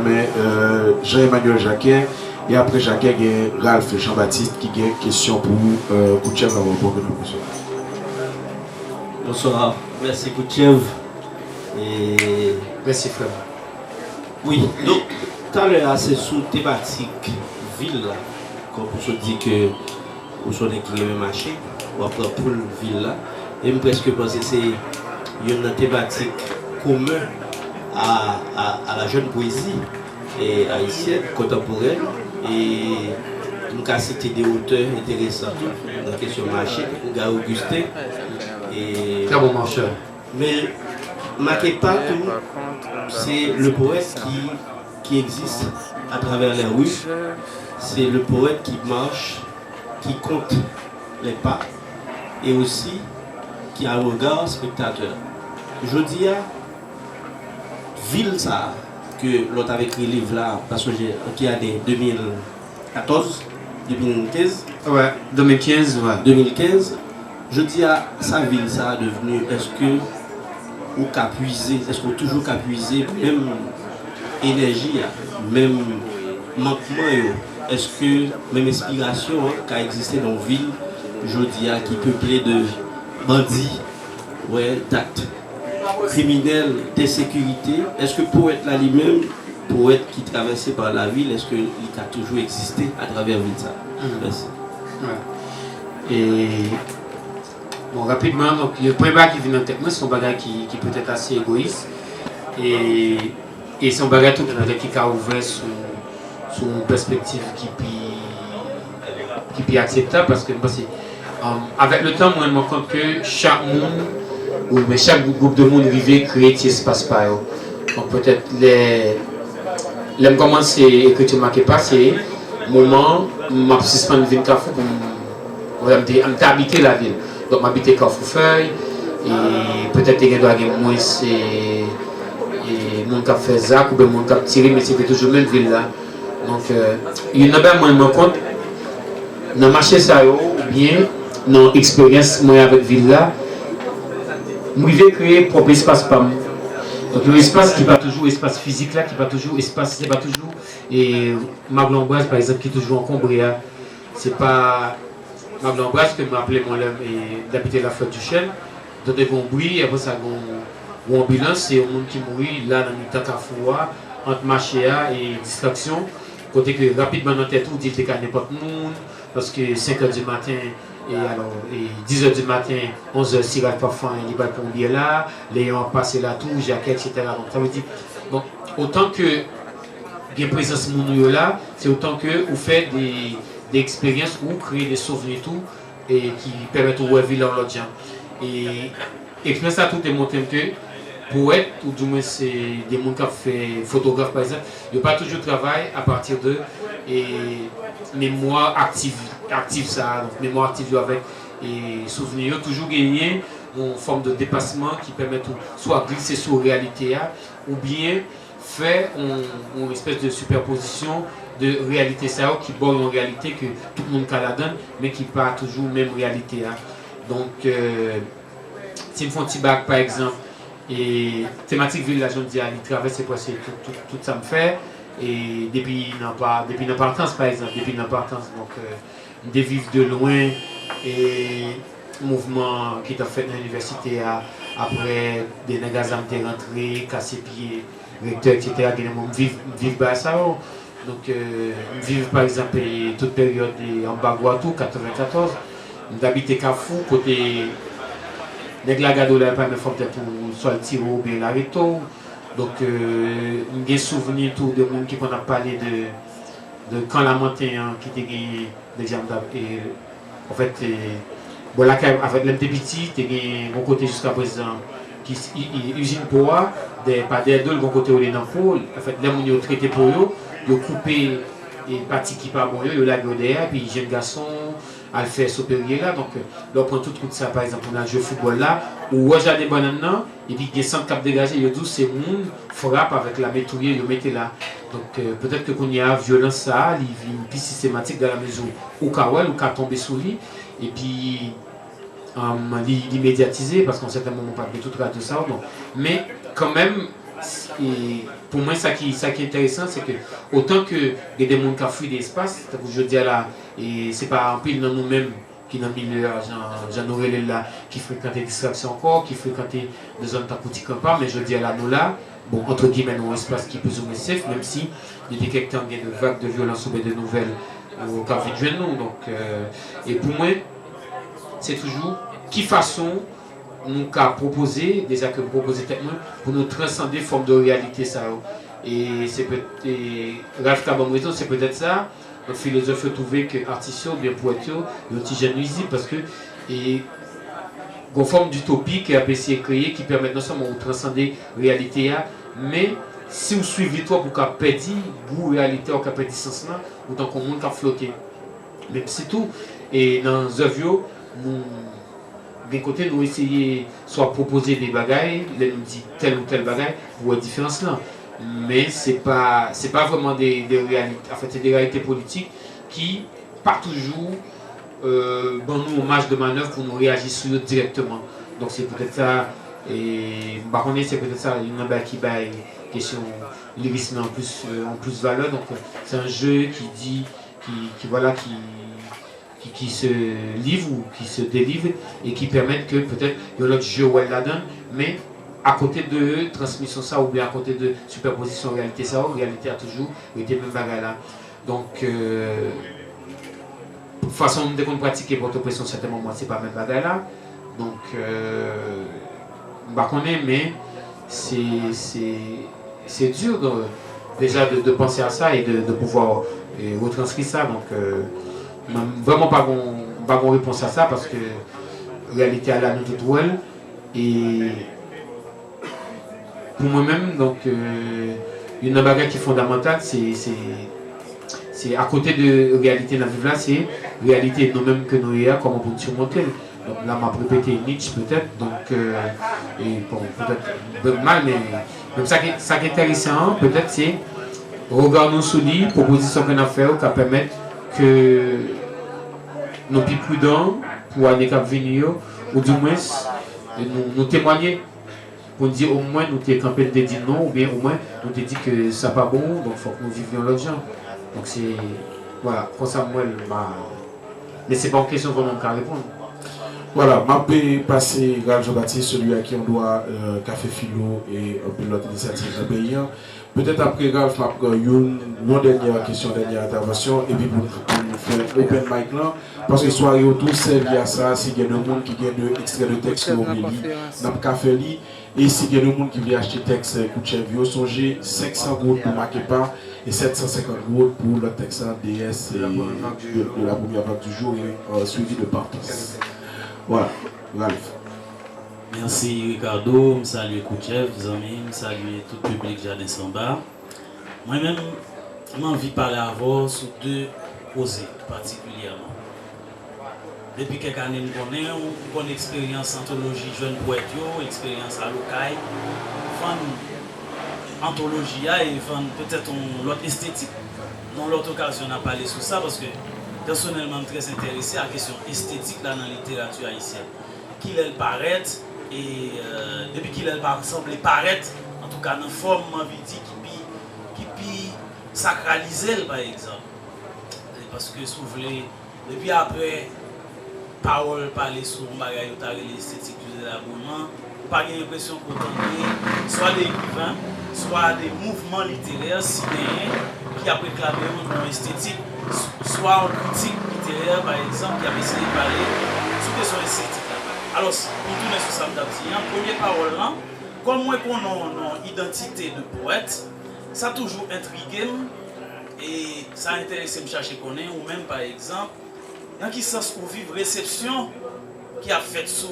Jean-Emmanuel Jacquet. Et après Jacquet, il y a Ralph Jean-Baptiste qui a une question pour Koutchev avant de bonsoir. Bonsoir, merci Koutchev. Et... Merci frère. Oui, donc tout à l'heure c'est sous thématique ville, comme on se dit que vous sont qui est marché, ou après pour ville là. Et je presque penser que c'est une thématique commune à la jeune poésie et haïtienne, contemporaine. Et nous avons cité des auteurs intéressants dans la question marché, Gars Augustin. Et... Très bon marcheur. Mais Makepa, c'est le poète qui existe à travers les rues. C'est le poète qui marche, qui compte les pas et aussi qui a un regard spectateur. Je dis à ville ça que l'autre avait écrit le livre là, parce que qui a des 2014, 2015. Ouais, 2015, ouais. 2015, je dis à sa ville ça a devenu, est-ce que ou qu'à puiser, est-ce qu'on toujours qu'à puiser même énergie, même manquement, est-ce que même inspiration qui a existé dans la ville, je dis à qui peuplée de bandits, ouais, d'actes criminels, d'insécurité, est-ce que poète là lui-même, poète qui traversait par la ville, est-ce qu'il a toujours existé à travers la ville ça? Merci. Ouais. Et bon, rapidement, donc, le premier bagage qui vient en tête, moi, c'est un bagage qui peut être assez égoïste. Et c'est un bagage tout qui a ouvert sur une perspective qui est acceptable parce que avec le temps, moi, je me rends compte que chaque monde, ou chaque groupe de monde vivait créer cet espace par eux. Donc peut-être les commencer à écrire Makepa, c'est le moment où je suis suspendre une Carrefour pour habiter la ville. Donc, j'habite Carrefourfeuille et peut-être que je dois moins et mon cap fait Zach ou bien mon cap tiré, mais c'était toujours même ville là. Donc, il y en a bien, moi, je me compte, dans le marché, ça ou bien dans l'expérience moi avec ville là, je vais créer propre espace pour moi. Donc, l'espace qui va toujours, espace physique là, qui va toujours, espace, c'est pas toujours, et Maglamboise par exemple, qui est toujours encombré, c'est pas Maglamboise que m'appelait mon homme et d'habiter la flotte du chêne, donc il y a un bruit, après ça, il y a une ambulance, c'est un monde qui mourit là dans le temps qu'à entre marché et distraction. Côté que rapidement dans tête tout dit que n'importe monde parce que 5h du matin et 10h du matin 11h si la parfum il va combien là les gens passent là tout jaquette etc. Donc ça veut dire donc autant que il y a présence monde là c'est autant que vous faites des expériences ou créer des souvenirs tout et qui permettent de revivre l'autre gens et expérience ça tout est montré que poète ou du moins c'est des gens qui ont fait photographe par exemple, il n'y a pas toujours travail à partir de mémoire active ça, donc mémoire active avec et souvenirs toujours gagner une forme de dépassement qui permet de soit glisser sur la réalité ou bien faire une espèce de superposition de réalité ça qui borne une réalité que tout le monde la donne mais qui pas toujours même réalité. Donc si je fais un petit bac par exemple et thématique ville la jeune dit il traverse presque tout ça me fait et depuis l'importance par exemple depuis l'importance donc de vivre de loin et mouvement qui t'a fait dans l'université après des négazams t'es rentré casser pieds recteur etc vivre bas ça donc vivre par exemple toute période en Baguatou 94 d'habiter Kafou côté les gado là pas mais faut peut-être soit le tiro ou bien l'arrêto donc j'ai souvenir tout de monde qui qu'on a parlé de quand la montée qui était gagné des jambes et en fait bon là avec l'MTBT tu gagné mon côté jusqu'à présent qui usine pour des pas des deux le côté où les infos en fait les gens traité pour eux ils coupé et parti qui pas bon yo la derrière puis jeune garçon à le faire supérieur là donc là on prend tout ça par exemple on a joué football là ou j'ai des bananes et puis il y a 100 cap dégagé il y a 12 c'est monde frappe avec la métouille il mettez là donc peut-être que qu'on y a violence ça il vient plus systématique dans la maison ou kawel ou ka tomber sous lui et puis l'immédiatiser parce qu'en certain moment pas de tout de ça bon mais quand même et pour moi ça qui est intéressant c'est que autant que il y a des gens qui ont fui d'espace je dis là et c'est pas en pile dans nous-mêmes qui dans le milieu Jean Aurélien là qui fréquentent des distractions encore qui fréquentent des zones t'acoutis comme pas mais je dis là nous là bon entre guillemets un espace qui est plus ou moins safe même si depuis quelque temps il y a de vagues de violence ou de nouvelles au café de jeunes donc et pour moi c'est toujours qui façon nous avons proposé, déjà que nous proposons pour nous transcender forme de réalité ça. Et c'est peut-être Ralph Kabamreto, c'est peut-être ça. Le philosophe a trouvé que artistes bien poètes, le petit jeune nuisible parce que et une forme d'utopie qui a essayé de créer qui permet non seulement de transcender la réalité, mais si vous suivez toi pour qu'à perdre goût réalité ou qu'à perdre sens là, autant qu'on monde qu'à flotter. Mais c'est tout. Et dans les œuvres, nous d'un côté nous essayer soit proposer des bagailles les nous dit tel ou tel bagaille pour la différence là mais c'est pas vraiment des réalités en fait c'est des réalités politiques qui pas toujours bon nous marge de manœuvre pour nous réagir sur eux directement donc c'est peut-être ça et bah on est c'est peut-être ça une number qui baille question lyrisme en plus valeur donc c'est un jeu qui dit qui voilà qui se livre ou qui se délivre et qui permettent que peut-être il y a l'autre jeu où elle la donne, mais à côté de transmission ça ou bien à côté de superposition réalité ça, réalité a toujours été même bagarre là. Donc façon de qu'on pratiquer porte-pression certainement moi c'est pas même bagarre là. Donc bah qu'on est mais c'est dur déjà de penser à ça et de pouvoir retranscrire ça donc vraiment pas bon réponse à ça parce que la réalité à la nous toute well et pour moi-même donc une bagarre qui est fondamentale c'est à côté de réalité dans la vie là c'est réalité nous-mêmes que nous y a comment on peut surmonter donc là m'a répété Nietzsche peut-être donc et bon peut-être mal mais Donc ça qui est intéressant, peut-être, c'est regardons sur les propositions qu'on a fait qui permettent que nous sommes plus prudents pour l'année qui va venir, ou du moins nous témoigner. Pour dire au moins nous t'es campé de dire non, ou bien au moins nous t'es dit que ça pas bon, donc il faut que nous vivions l'autre gens. Donc c'est. Voilà, pour Samuel, mais c'est pas une question qu'on a répondre. Voilà, je vais passer à Jean-Baptiste, celui à qui on doit Café Philo et un pilote d'initiative de pays. Peut-être après Ralph, je vais une dernière question, dernière intervention, et puis pour faire open mic là, parce que soirée autour, c'est lié à ça, si il y a des gens qui ont des extraits de texte au milieu, dans le café, et si il y a des gens qui veulent acheter texte Kouchev, songez 500 gouttes pour Makepa et 750 gouttes pour le texte DS et de la première vague du jour, et suivi de partout. Voilà, Ralph. Merci Ricardo, je salue Kouchev, je salue tout le public Jardin Samba. Moi-même, j'ai envie de parler avant sur deux posés particulièrement. Depuis quelques années, je connais une expérience anthologie jeune poète, expérience à l'Ocaille, anthologie et peut-être l'autre esthétique. Dans l'autre occasion, on a parlé sur ça parce que personnellement, je suis très intéressé à la question esthétique dans la littérature haïtienne. Qu'il elle paraît et depuis qu'il elle semble paraître, en tout cas dans une forme qui peut sacraliser par exemple. Parce que si vous voulez, depuis après, parole parler sur l'esthétique du délabrement, vous n'avez pas l'impression qu'on entend soit des écrivains, soit des mouvements littéraires citoyens qui ont réclamé une esthétique, soit en critique littéraire par exemple, qui a essayé de parler sur la question esthétique. Alors, pour tourner sur ça, première parole là, comme moi qu'on a une identité de poète, ça a toujours intrigué et ça a intéressé me chercher connaître, ou même par exemple, dans quel sens qu'on vit réception qui a fait sur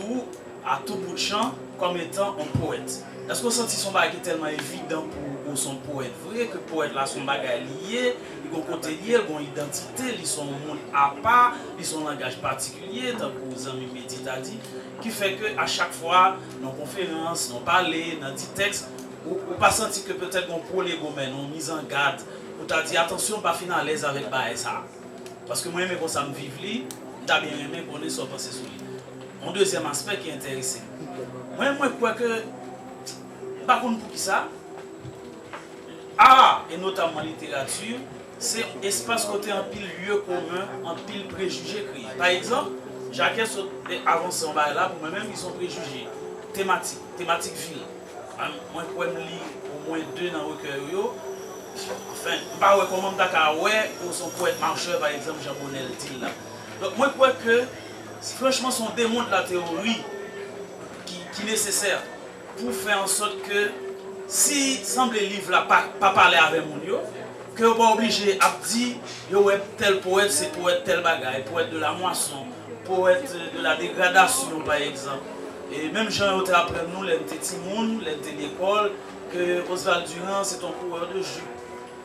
à tout bout de champ comme étant un poète. Est-ce qu'on sentit son bagage tellement évident pour son poète vrai que poète là son bagage lié, il a un côté lié, il a une identité, il a son monde à part, il a son langage particulier, tant que vous avez dit, qui fait qu'à chaque fois, dans les conférences, dans les parler, dans les textes, ou pas senti que peut-être qu'on prend les gommes, on mise en garde, ou t'as dit attention, pas finir à l'aise avec ça. Parce que moi, j'aime quand ça me vive, j'ai bien aimé qu'on ait soit pensé sur lui. Mon deuxième aspect qui est intéressant. Moi, je crois que, par contre, pour qui ça, art, et notamment littérature, c'est un espace côté en pile lieu commun, en pile préjugés créés. Par exemple, Jacques avance en bas là, pour moi-même, ils sont préjugés. Thématique ville. Moi, je peux me lire au moins 2 dans le recueil. Enfin, je ne sais pas comment pour son poète marcheur, par exemple, Jean Bonnel dit là. Donc, moi, je crois que, franchement, son démontre la théorie qui est nécessaire pour faire en sorte que, si semble les livres là pas parler avec mon yo, que vous pas obligé à dire, tel poète, c'est poète tel bagaille, poète de la moisson, poète de la dégradation, par exemple. Et même Jean Yoté après nous, les petits moun, les de l'école, que Oswald Durand, c'est un coureur de jus.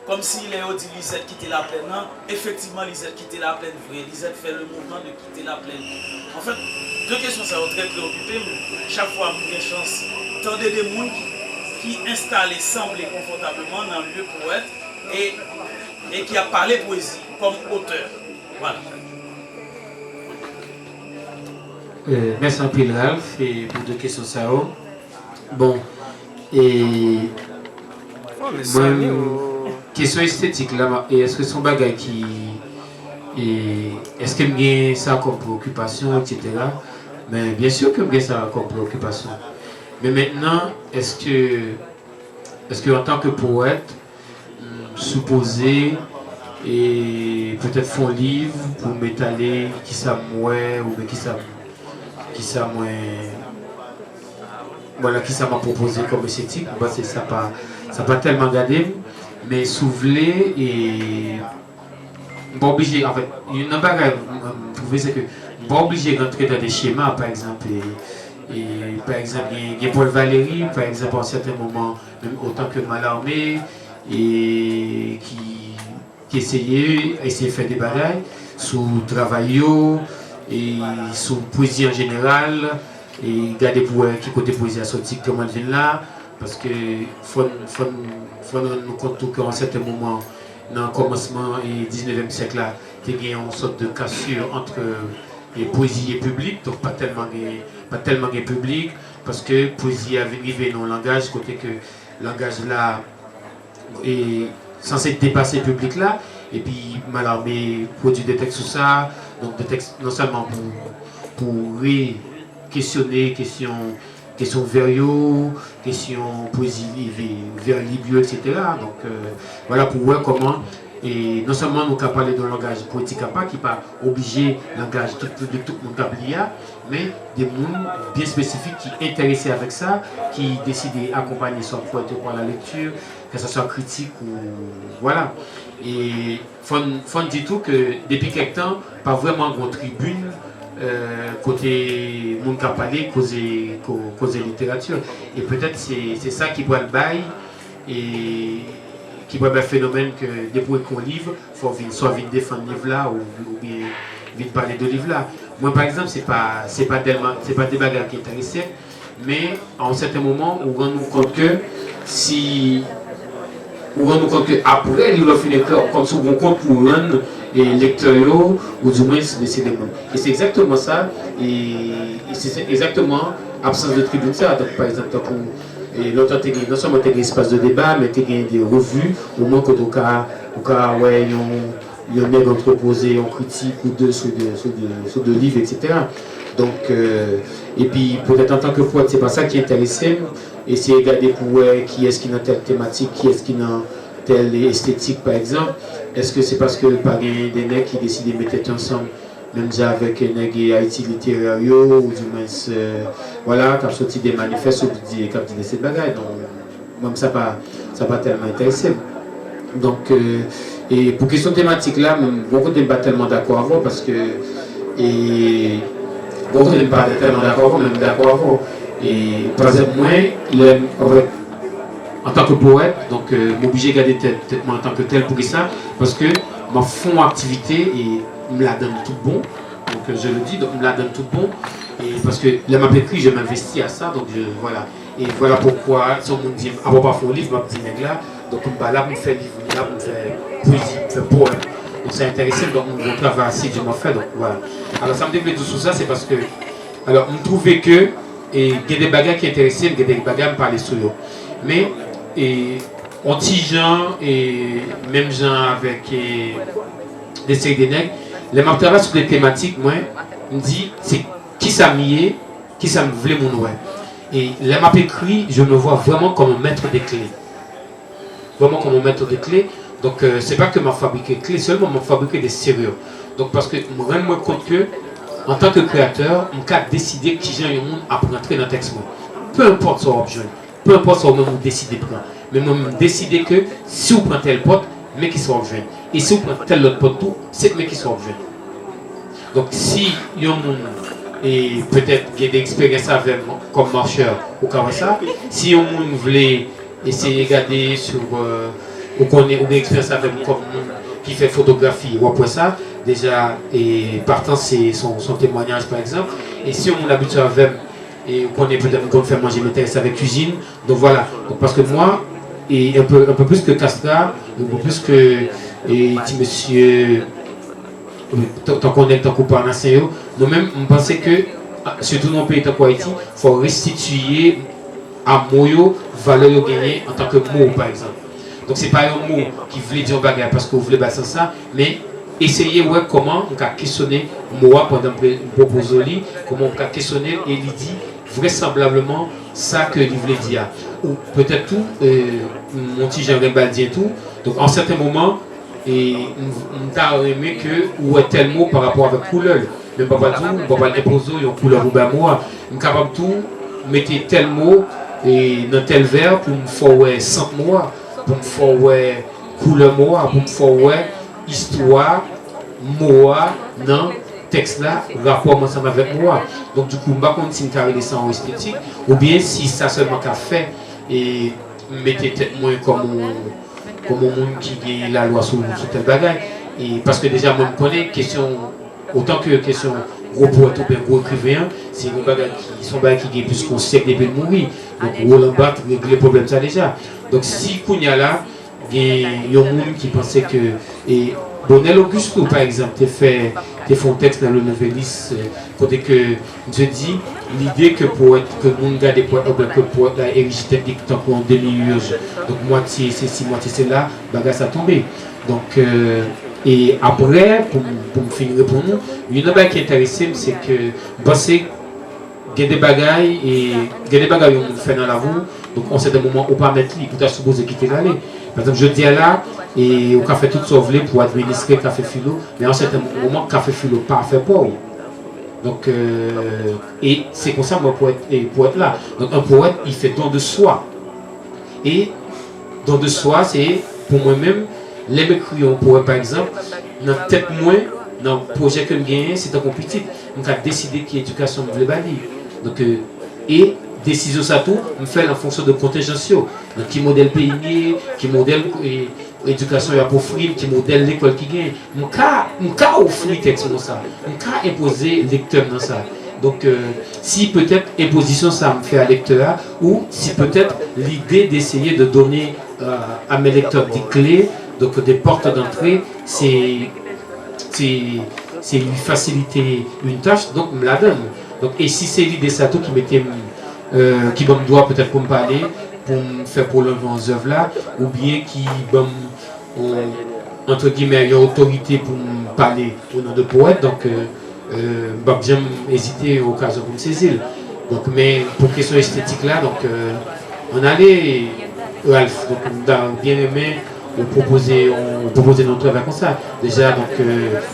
Comme si Léo dit Lisette quitter la plaine, non? Effectivement, Lisette quitter la plaine, vrai. Lisette fait le mouvement de quitter la plaine. En fait, deux questions ça va très préoccuper. Chaque fois, j'ai une chance. Tendez des gens qui installent, semblent confortablement dans le lieu poète et qui a parlé poésie comme auteur. Voilà. Merci un peu Ralph et pour deux questions ça. Bon, et question esthétique là, et est-ce que son bagage qui est-ce qu'il y a ça comme préoccupation, etc. Mais bien sûr qu'il y a ça comme préoccupation. Mais maintenant, est-ce que en tant que poète, supposer et peut-être font livre pour m'étaler qui ça moins ou qui ça moins voilà qui ça m'a proposé comme esthétique, c'est ça pas tellement gardé, mais soulever et pas obligé en fait il y a un bagage trouver c'est que pas obligé d'entrer dans des schémas par exemple et par exemple il y a Paul Valéry par exemple en certains moments même autant que Mallarmé et qui essayait de faire des bagailles sur travail et sur poésie en général et garder pour qui côté poésie assortie comment vient là parce que faut nous compte tout qu'en certain moment, dans le commencement du 19e siècle, là, il y a une sorte de cassure entre poésie et public, donc pas tellement de public, parce que poésie avait arrivé dans le langage, côté que le langage là est censé dépasser le public là, et puis Mallarmé produit des textes sur ça, donc des textes non seulement pour questionner, question verio, question poésie vers Libio, etc. Donc voilà pour voir comment, et non seulement nous avons parlé d'un langage poétique qui n'est pas obligé langage de tout le monde mais des gens bien spécifiques qui sont intéressés avec ça, qui décident d'accompagner son poète pour la lecture, que ce soit critique ou voilà. Et faut dire tout que depuis quelque temps, pas vraiment une tribune côté monde qui a parlé, causer littérature. Et peut-être c'est ça qui doit le bail et qui doit le phénomène que depuis qu'on livre, il faut soit vite défendre le livre là ou bien vite parler de livre là. Moi par exemple, c'est pas des bagages qui intéressent, mais à un certain moment, on rend nous compte que après il a fini comme si on compte pour rendre les lecteurs ou du moins c'est des mots. Et c'est exactement ça, et c'est exactement l'absence de tribune ça. Donc par exemple pour longtemps non seulement tu as des espaces de débat, mais tu as des revues au moins que tu as ouais il y en a entreposé en critique ou deux sur de livres, etc. Donc et puis peut-être en tant que poète c'est pas ça qui est intéressant, essayer de regarder pour qui est-ce qui dans telle thématique, qui est-ce qui dans telle esthétique par exemple. Est-ce que c'est parce que pas des nègres qui décident de mettre ensemble, même déjà avec les nègres Haïti littéraire ou du moins voilà, qui a sorti des manifestes ou qui a dit cette bagaille. Donc même ça pas tellement intéressé. Donc et pour question thématique là, beaucoup n'est pas tellement d'accord avec parce que beaucoup n'est pas tellement d'accord avec, même d'accord avec. Et par exemple moi en tant que poète, donc m'obliger à garder tête moi en tant que tel pour ça, parce que ma fond activité et me la donne tout bon, donc je le dis, donc me la donne tout bon, et parce que là m'a écrit, je m'investis à ça, donc voilà, et voilà pourquoi si on me dit ah bon pas faire un livre, m'a dit nègre là, donc là on fait livre, là on fait poésie, on fait poème, donc c'est intéressant, donc on travaille assez, je m'en fais, donc voilà. Alors ça me développe tout ça, c'est parce que alors on trouvait que et il y a des bagages qui intéressent, il y a des bagages me parler sur eux, mais et on gens et même gens avec des séries de nègres, les travaillent sur des thématiques, moi, me dit c'est qui ça m'y qui ça me voulait mon ouais. Et les m'a écrit, je me vois vraiment comme un maître des clés. Vraiment comme un maître des clés. Donc c'est pas que m'a fabriqué des clés, seulement m'a fabriqué des serrures. Donc parce que je me rends compte que en tant que créateur, on peut décider qui j'ai un monde à rentrer dans le texte. Peu importe son objet. Peu importe ce que vous décidez de prendre. Mais vous décidez que si vous prenez tel pote, mais qui soit jeune. Et si vous prenez tel autre pote, tout, c'est mais qui soit jeune. Donc si il y a un monde, et peut-être il y a des expériences avec comme marcheur ou comme ça, si un monde voulait essayer de regarder sur, ou qu'on ait une expérience avec comme qui fait photographie ou après ça, déjà, et partant c'est son témoignage par exemple, et si on a l'habitude avec et on connaît peut-être qu'on fait manger m'intéresse avec cuisine, donc voilà, donc parce que moi et un peu plus que Castra, un peu plus que et petit monsieur tant qu'on est tant qu'on parle en nous-mêmes on pensait que surtout dans le pays tant qu'Haïti, il faut restituer à Moyo valeur gagnée en tant que mot par exemple. Donc c'est pas un mot qui voulait dire bagarre parce que vous voulez passer ça, mais essayez ouais comment on a questionné moi pendant une proposition, comment on a questionné et il dit vraisemblablement ça que il voulait dire. Ou peut-être tout, mon petit Jean Rimbaldien tout. Donc en certains moments, et on t'a aimé que ou est tel mot par rapport avec couleur. Même pas tout, on va pas imposer une couleur ou ben moi, on capable tout mettre tel mot et dans tel verre pour me faire ouais sans moi, pour me faire ouais couleur moi, pour me faire ouais histoire moi dans texte là rapport ensemble avec moi. Donc du coup, je ne sais pas si carré ça en esthétique ou bien si ça seulement qu'a fait et mettez peut-être moins comme un monde qui gagne la loi sur tel bagage. Et parce que déjà moi je connais question autant que question gros poète ou bien gros écrivain, c'est un bagage qui sont bagage qui est plus qu'on sait depuis le mourir. Donc Roland Barthes règle le problème ça déjà. Donc si Kounia là, il y a un monde qui pensait que et Bonel Augusto par exemple t'es fait un texte dans le Novelis côté que je dis l'idée que poète que le monde garde poète que poète là érigé technique tant qu'on demi-urge donc moitié c'est ci moitié c'est là bagage ça tombé. Donc et après pour me finir pour nous, il y a une chose qui est intéressante c'est que c'est il y a des bagailles et il y a des bagailles qu'on fait dans la vie donc on sait des moments où pas mettre lui pour supposé quitter l'aller. Par exemple je dis là et on a fait tout sauver pour administrer café philo mais en certain moment café philo pas fait pour donc et c'est comme ça moi poète là donc un poète il fait don de soi et don de soi c'est pour moi-même les écrits un poète par exemple dans tête moins dans le projet que je gagne c'est un petit on a décidé qui éducation me veut bali donc et décision ça tout me fait en fonction de contingention donc qui modèle pays qui modèle éducation à offrir qui modèle l'école qui gagne mon cas offrir texte comme ça mon cas imposer lecteur dans ça donc si peut-être imposition ça me fait à lecteur ou si peut-être l'idée d'essayer de donner à mes lecteurs des clés donc des portes d'entrée c'est lui faciliter une tâche donc me la donne donc et si c'est l'idée ça tout qui mettait qui me doit peut-être pour me parler pour me faire pour l'œuvre en œuvre là ou bien qui entre guillemets une autorité pour me parler au nom de poète donc j'aime hésiter au cas où me saisir donc mais pour question esthétique là donc on allait Ralph donc bien aimé on proposait notre travail comme ça déjà donc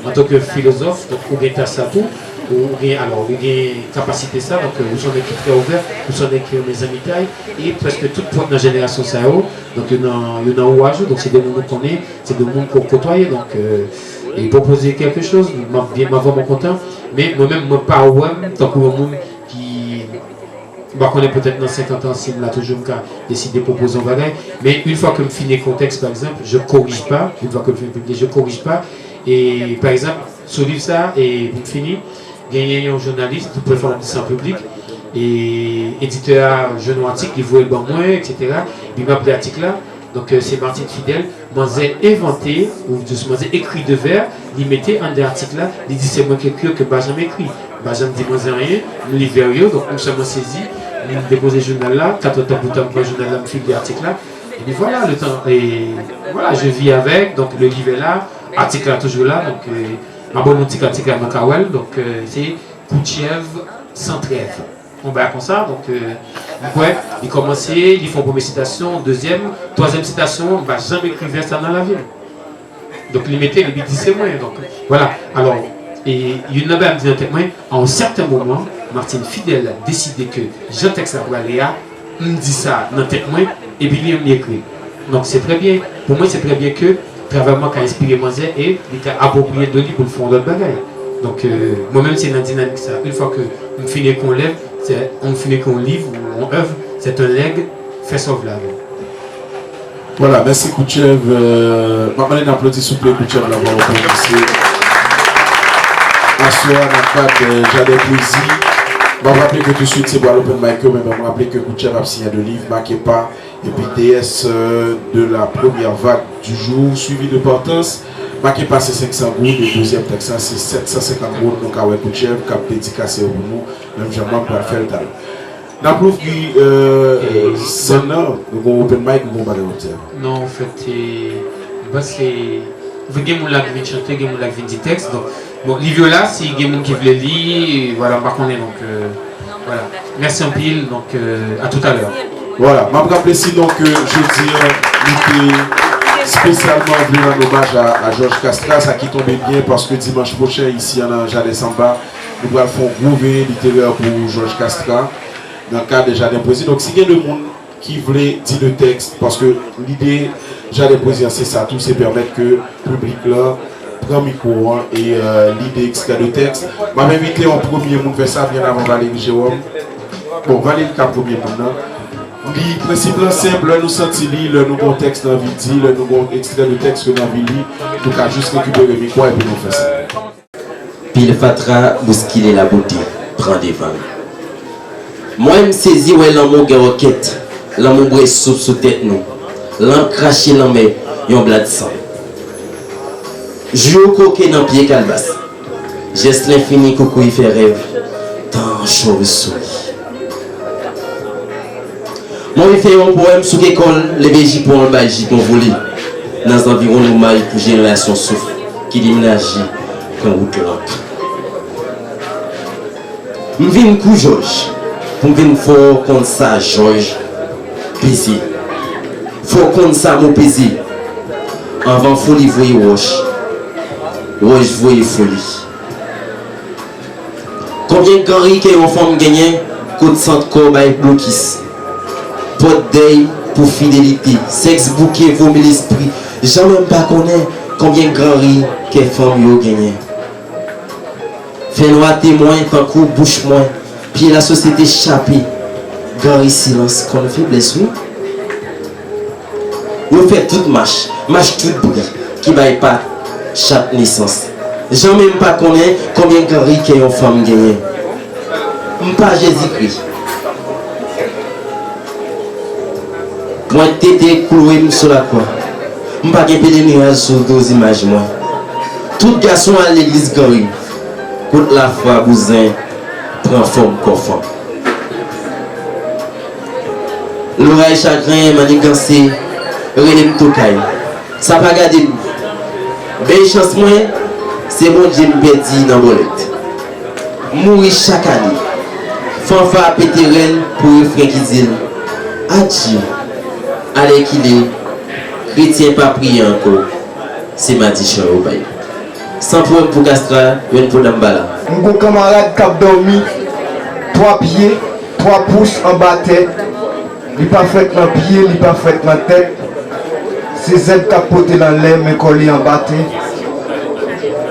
en tant que philosophe donc on gagne ça tout alors il y a une capacité ça donc nous sommes équipes très ouverts nous sommes équipes mes amis taille et presque toute pointe dans la génération ça donc il y en a ouage donc c'est des mondes qu'on est c'est des mondes qu'on côtoie donc et proposer quelque chose bien m'avoir mon content mais moi-même moi pas ouais tant que le monde qui qu'on est peut-être dans 50 ans si là toujours décidé de proposer un bagage mais une fois que je finis le contexte par exemple je corrige pas une fois que je finis je corrige pas et par exemple sur livre ça et vous finissez il y a un journaliste qui peut faire un public et éditeur jeune article il voit le bon moins etc puis m'a appelé l'article là donc c'est Martine Fidèle moi j'ai inventé ou justement j'ai écrit de vers il mettait un des articles là il dit c'est moi qui écris que Benjamin écrit Benjamin dit moi j'ai rien le livre donc nous sommes saisis il déposé le journal là 4 temps pour temps le journal là me file l'article là et puis voilà le temps et voilà je vis avec donc le livre est là article là toujours là donc ma bonne article à Macawel donc c'est coup de chèvre sans trêve on va comme ça donc ouais il commençait ils font première citation deuxième troisième citation bah jamais écrire ça dans la ville donc il mettait le dit c'est moi donc voilà alors et il y en a même dit en un certain moment Martine Fidèle a décidé que Jean texte à Léa me dit ça dans tête moi et puis il écrit donc c'est très bien pour moi c'est très bien que travail qui a inspiré moi et il a approprié de lui pour le fond d'autres bagages donc moi-même c'est une dynamique ça une fois que on finit qu'on lève on finit qu'on livre ou on œuvre c'est un legs fait sauvegarde. Voilà merci Koutchev maman on applaudit s'il vous plaît Koutchev d'avoir commencé à soir dans le cadre de Jardin Poésie. Je vais rappeler que tout de suite c'est pour l'open mic mais je vais rappeler que Koutchev a signé de livre marqué par et puis DS de la première vague du jour suivi de Portance marqué par ces 500 gouttes le deuxième texte c'est 750 gouttes donc avec Koutchev qui a dédicacé pour nous même jamais pour faire le talent dans le prouve qui c'est un open mic bon bagage non en fait c'est vous avez mon lac vient chanter vous avez mon lac vient dire texte donc bon livre là si vous avez qui veut lire voilà par contre donc voilà merci en pile donc à tout à l'heure. Voilà, je me rappelle sinon que jeudi, nous était spécialement venu en hommage à Georges Castra, ça qui tombait bien parce que dimanche prochain, ici en Jardin Samba, nous allons faire un gros veillée littéraire pour Georges Castra dans le cadre de Jardin Poésie. Donc, s'il y a des gens qui voulaient dire le texte, parce que l'idée Jardin Poésie, c'est ça, tout c'est permettre que le public là prend micro et l'idée extrait de texte. Je vais inviter en premier monde faire ça bien avant Valérie Jérôme. Bon, Valérie est le premier monde. Le principe simple, nous sentir le nouveau texte dans la vie, le nouveau extrait de texte que dans la vie, nous avons juste récupérer le micro et puis nous faire ça. Pile fatra, bousculer la beauté, prend des vannes. Moi, je me saisis, ouais, l'amour qui roquette, l'amour brise soupe sous tête nous, l'âme craché dans mes, yon blas de sang. Joue au coquet dans pied calbas, geste l'infini, coucou, il fait rêve, tant chauve-souris. Moi, je fais un poème sous l'école, les végis pour un bail, j'y volé, dans un environ normal pour génération souffle, qui déménage quand route lampe. Je viens de Georges, pour venir fort contre ça, Georges, paisible. Fort contre ça, mon paisible. Avant folie, voyez Roche. Roche, voyez folie. Combien de grands qui ont femme gagné, côte centre corps, bloquis. Pot d'œil pour fidélité, sexe bouquet, vomit l'esprit. J'en même pas connaître combien de grands riz que femmes ont gagné. Fait noir témoin, tant coup bouche moins, puis la société échappée. Gary silence, qu'on fait blesse, oui. Nous fait toute marche tout bruit, qui baille pas chaque naissance. J'en même pas connaître combien de Gary qui ont femme gagné. M'pas Jésus-Christ. Moi, t'étais cloué sur la croix. Je ne pas de mirage sur deux images. Moi. Tout garçon à l'église Gary. Toute la foi, cousin, prend forme conforme. L'oreille chagrin, manigancé, relève tout caille. Ça va garder. Belle chance, moi, c'est mon Dieu me perdu dans la bolette. Mourir chaque année. Fanfare péter reine pour un frère qui dit adieu. Allez qu'il est, chrétien pas prier encore, c'est ma dichon au bail. Sans problème pour Castra, une pour Dambala. Mon camarade qui a dormi, 3 pieds, 3 pouces en bas tête. Il n'est pas fait dans le pied, il n'est pas fait dans la tête. C'est Z qui a porté dans l'air, mais collé en bas tête.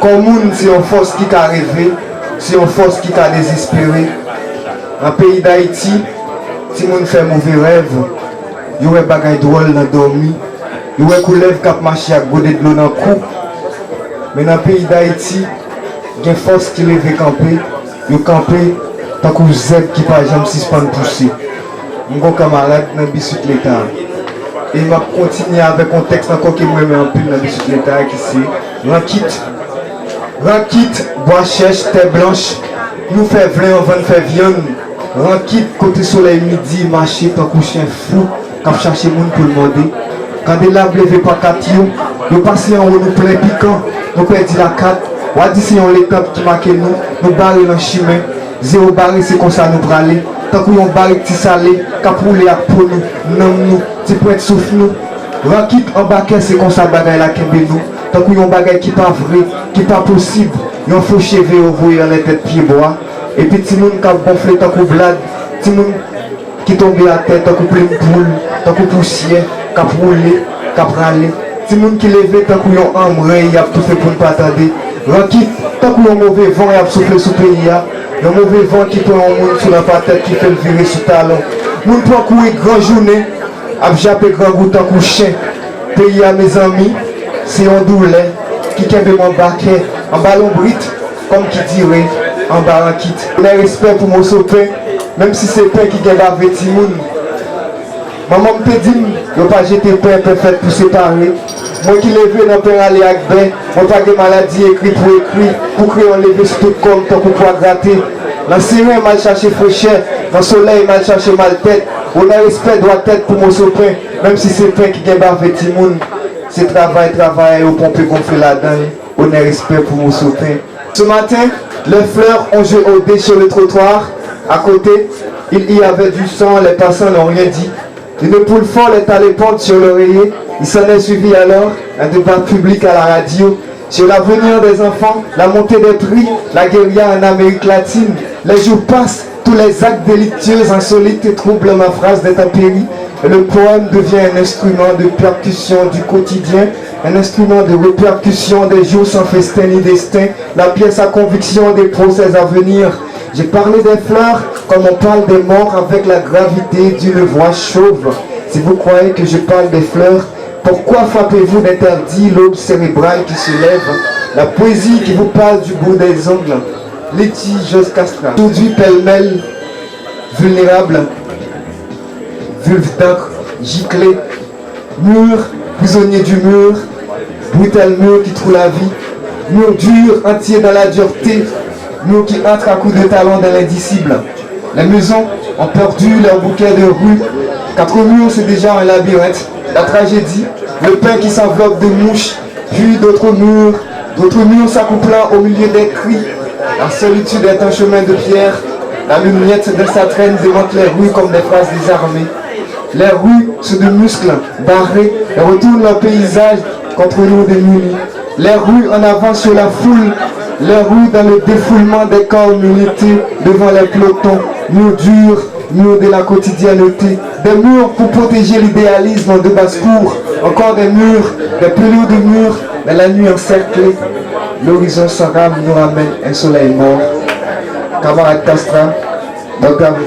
Comme c'est une force qui a rêvé, c'est une force qui a désespéré. Dans le pays d'Haïti, si on fait mauvais rêve, il y a des bagages drôles dans le dormi. Il y a des coulèves qui marchent à godet de l'eau dans le cou. Mais dans le pays d'Haïti, il y a une force qui lève camper. Il camper tant que Z qui par exemple suspend pousser. Mon camarade dans le bicyclette. Et il va continuer avec un texte encore qui me met en pile dans le bicyclette qui c'est Rankit, bois chèche, terre blanche. Nous fait vlin, on va faire viande. Rankit, côté soleil midi, marcher tant que chien fou. Quand chercher monde pour le demander. Quand des laves levées par 4 jours, nous passons en haut, nous plein piquant, nous perdons la 4. On a dit si on l'étape qui marque nous barrons dans le chemin. Zéro barré, c'est comme ça nous praler. Tant qu'on a barré petit salé, cap rouler à pour nous, non nous, petit point souffle nous. Rankit en baquet, c'est comme ça bagaille la kembe nous. Tant qu'on a un bagaille qui pas vrai, qui pas possible. Yon faut chever au voyer en tête pied bois. Et puis petit monde qui a gonflé tant qu'on blade, petit monde qui tombe la tête, tant qu'on plein de poule, tant qu'on poussière, cap rouler, cap râler. Petit monde qui lève tant qu'on a un embrayé, il a tout fait pour ne pas attendre. Rankit, tant qu'on a un mauvais vent, il a soufflé sous le pays. Un mauvais vent qui prend un monde sur la tête, qui fait le virer sous talon. Moun prend courir grand journée, a jappé grand goût tant qu'on chien. Pays à mes amis, c'est un doulet qui kembe mon baquet, en ballon brite, comme qui dirait, en barakit. On a respect pour mon sopin, même si c'est pain qui gagne avec Timoun. Maman me dit, je ne pas jeter pain parfait pour séparer. Moi qui lève dans le pain aller avec bain, moi pas de maladie écrit, pour créer un lever sur tout comme tant qu'on peut gratter. Dans le sérin, mal chercher fraîcheur, dans le soleil, mal chercher mal tête. On a respect droit tête pour mon sopin, même si c'est pain qui gagne avec Timoun. C'est travail, au pompe gonflé là-dedans. On a respect pour mon sopin. Ce matin, les fleurs ont joué au dé sur le trottoir. À côté, il y avait du sang, les passants n'ont rien dit. Une poule folle est allée pendre sur l'oreiller. Il s'en est suivi alors un débat public à la radio sur l'avenir des enfants, la montée des prix, la guérilla en Amérique latine. Les jours passent, tous les actes délictueux, insolites et troublent ma phrase d'intempérie. Et le poème devient un instrument de percussion du quotidien, un instrument de répercussion des jours sans festin ni destin, la pièce à conviction des procès à venir. J'ai parlé des fleurs comme on parle des morts avec la gravité d'une voix chauve. Si vous croyez que je parle des fleurs, pourquoi frappez-vous d'interdit l'aube cérébrale qui se lève? La poésie qui vous parle du bout des ongles. Letty Jos Castra. Aujourd'hui pêle-mêle, vulnérables, vulve d'encre, giclée, mur, prisonnier du mur, brutal mur qui trouve la vie, mur dur, entier dans la dureté, mur qui entre à coups de talon dans l'indicible. Les maisons ont perdu leur bouquet de rues, 4 murs c'est déjà un labyrinthe, la tragédie, le pain qui s'enveloppe de mouches, puis d'autres murs s'accouplant au milieu des cris. La solitude est un chemin de pierre, la lumiette de sa traîne démonte les rues comme des phrases désarmées. Les rues sont de muscles barrés et retournent leur paysage contre nous démunis. Les rues en avant sur la foule, les rues dans le défoulement des corps muletés devant les pelotons, murs durs, murs de la quotidienneté, des murs pour protéger l'idéalisme de basse-cour, encore des murs, des pelots de murs, mais la nuit encerclée, l'horizon sans rame nous ramène un soleil mort. Camarade Castra, donc à vous.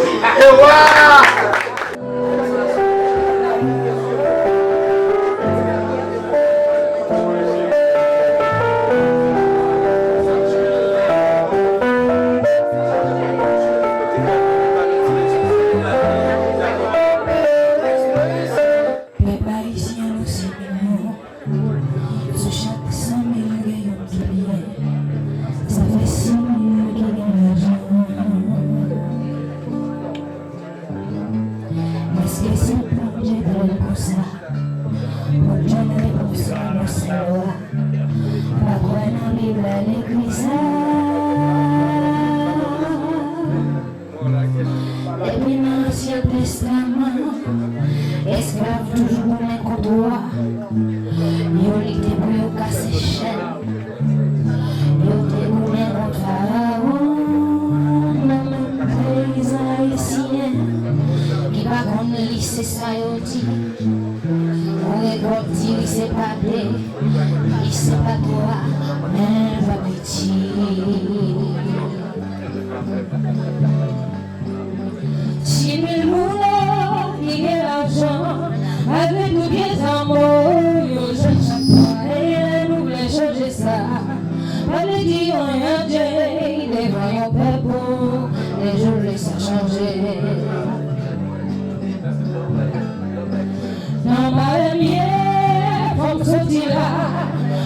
Escrave toujours les comptoirs, yo li te pou yo kase chen, yo te goulé contre pharaon, même pays haïtien, qui pa kon li se sa yo di, on regot di li se pa de, li se pa toi, men va piti. 6 000 moulins, qui est l'argent, avec nous bien amour, yo cherche pas, et nous voulons changer ça. Pas les dire rien, les voyons peuple, les jours laissent ça changer. Dans ma lumière, comme sorti là,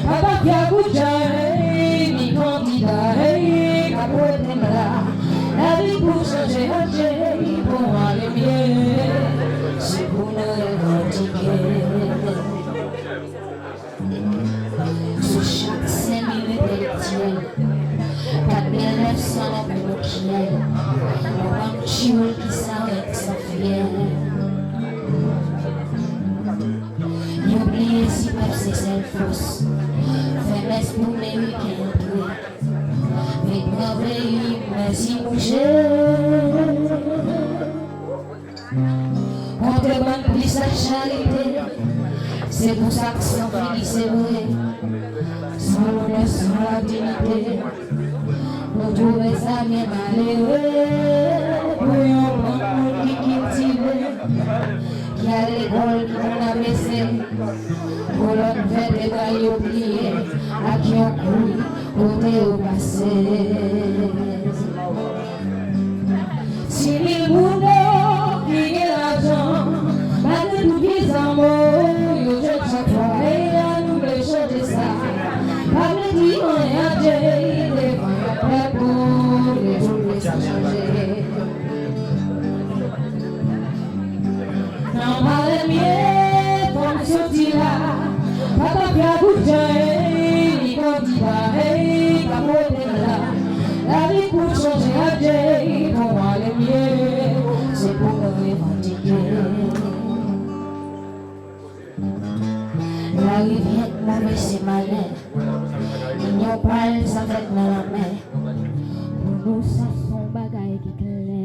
papa qui a goûté, ni candidat, et capote là. La vie pour changer, pour moi le mieux, c'est pour nous revendiquer. Sur chaque 5 000 intellectuels, 4 900 pour nous qui est, on va tuer qui s'arrête sans fier. N'oubliez si peuple c'est celle fausse, faiblesse pour mes week-ends. Vite merveilleux, merci bouger. On te demande plus la charité. C'est pour ça que sans fini c'est vrai. Sans l'honneur, sans la dignité. Nous trouvons ça bien malheureux. Pour un monde qui cultive, qui a l'école qui qu'on a baissé. Pour l'autre fait des bails oubliés, à qui on coule. Côté au passé, 6 000 boulots, qui est l'argent, malgré tout les amours, yo je chaque fois, et là nous voulons changer ça. Pas me dire rien, j'ai des voyants pour les jours les changer. Non, mal mieux, comme sortir là, papa qui a goûté, ni candidat. La vie pour changer à Dieu, pour moi le mieux, c'est pour me revendiquer. La rivière mauvaise c'est malin, l'ignon parle ça fait dans la main. Pour nous ça sont bagailles qui clair.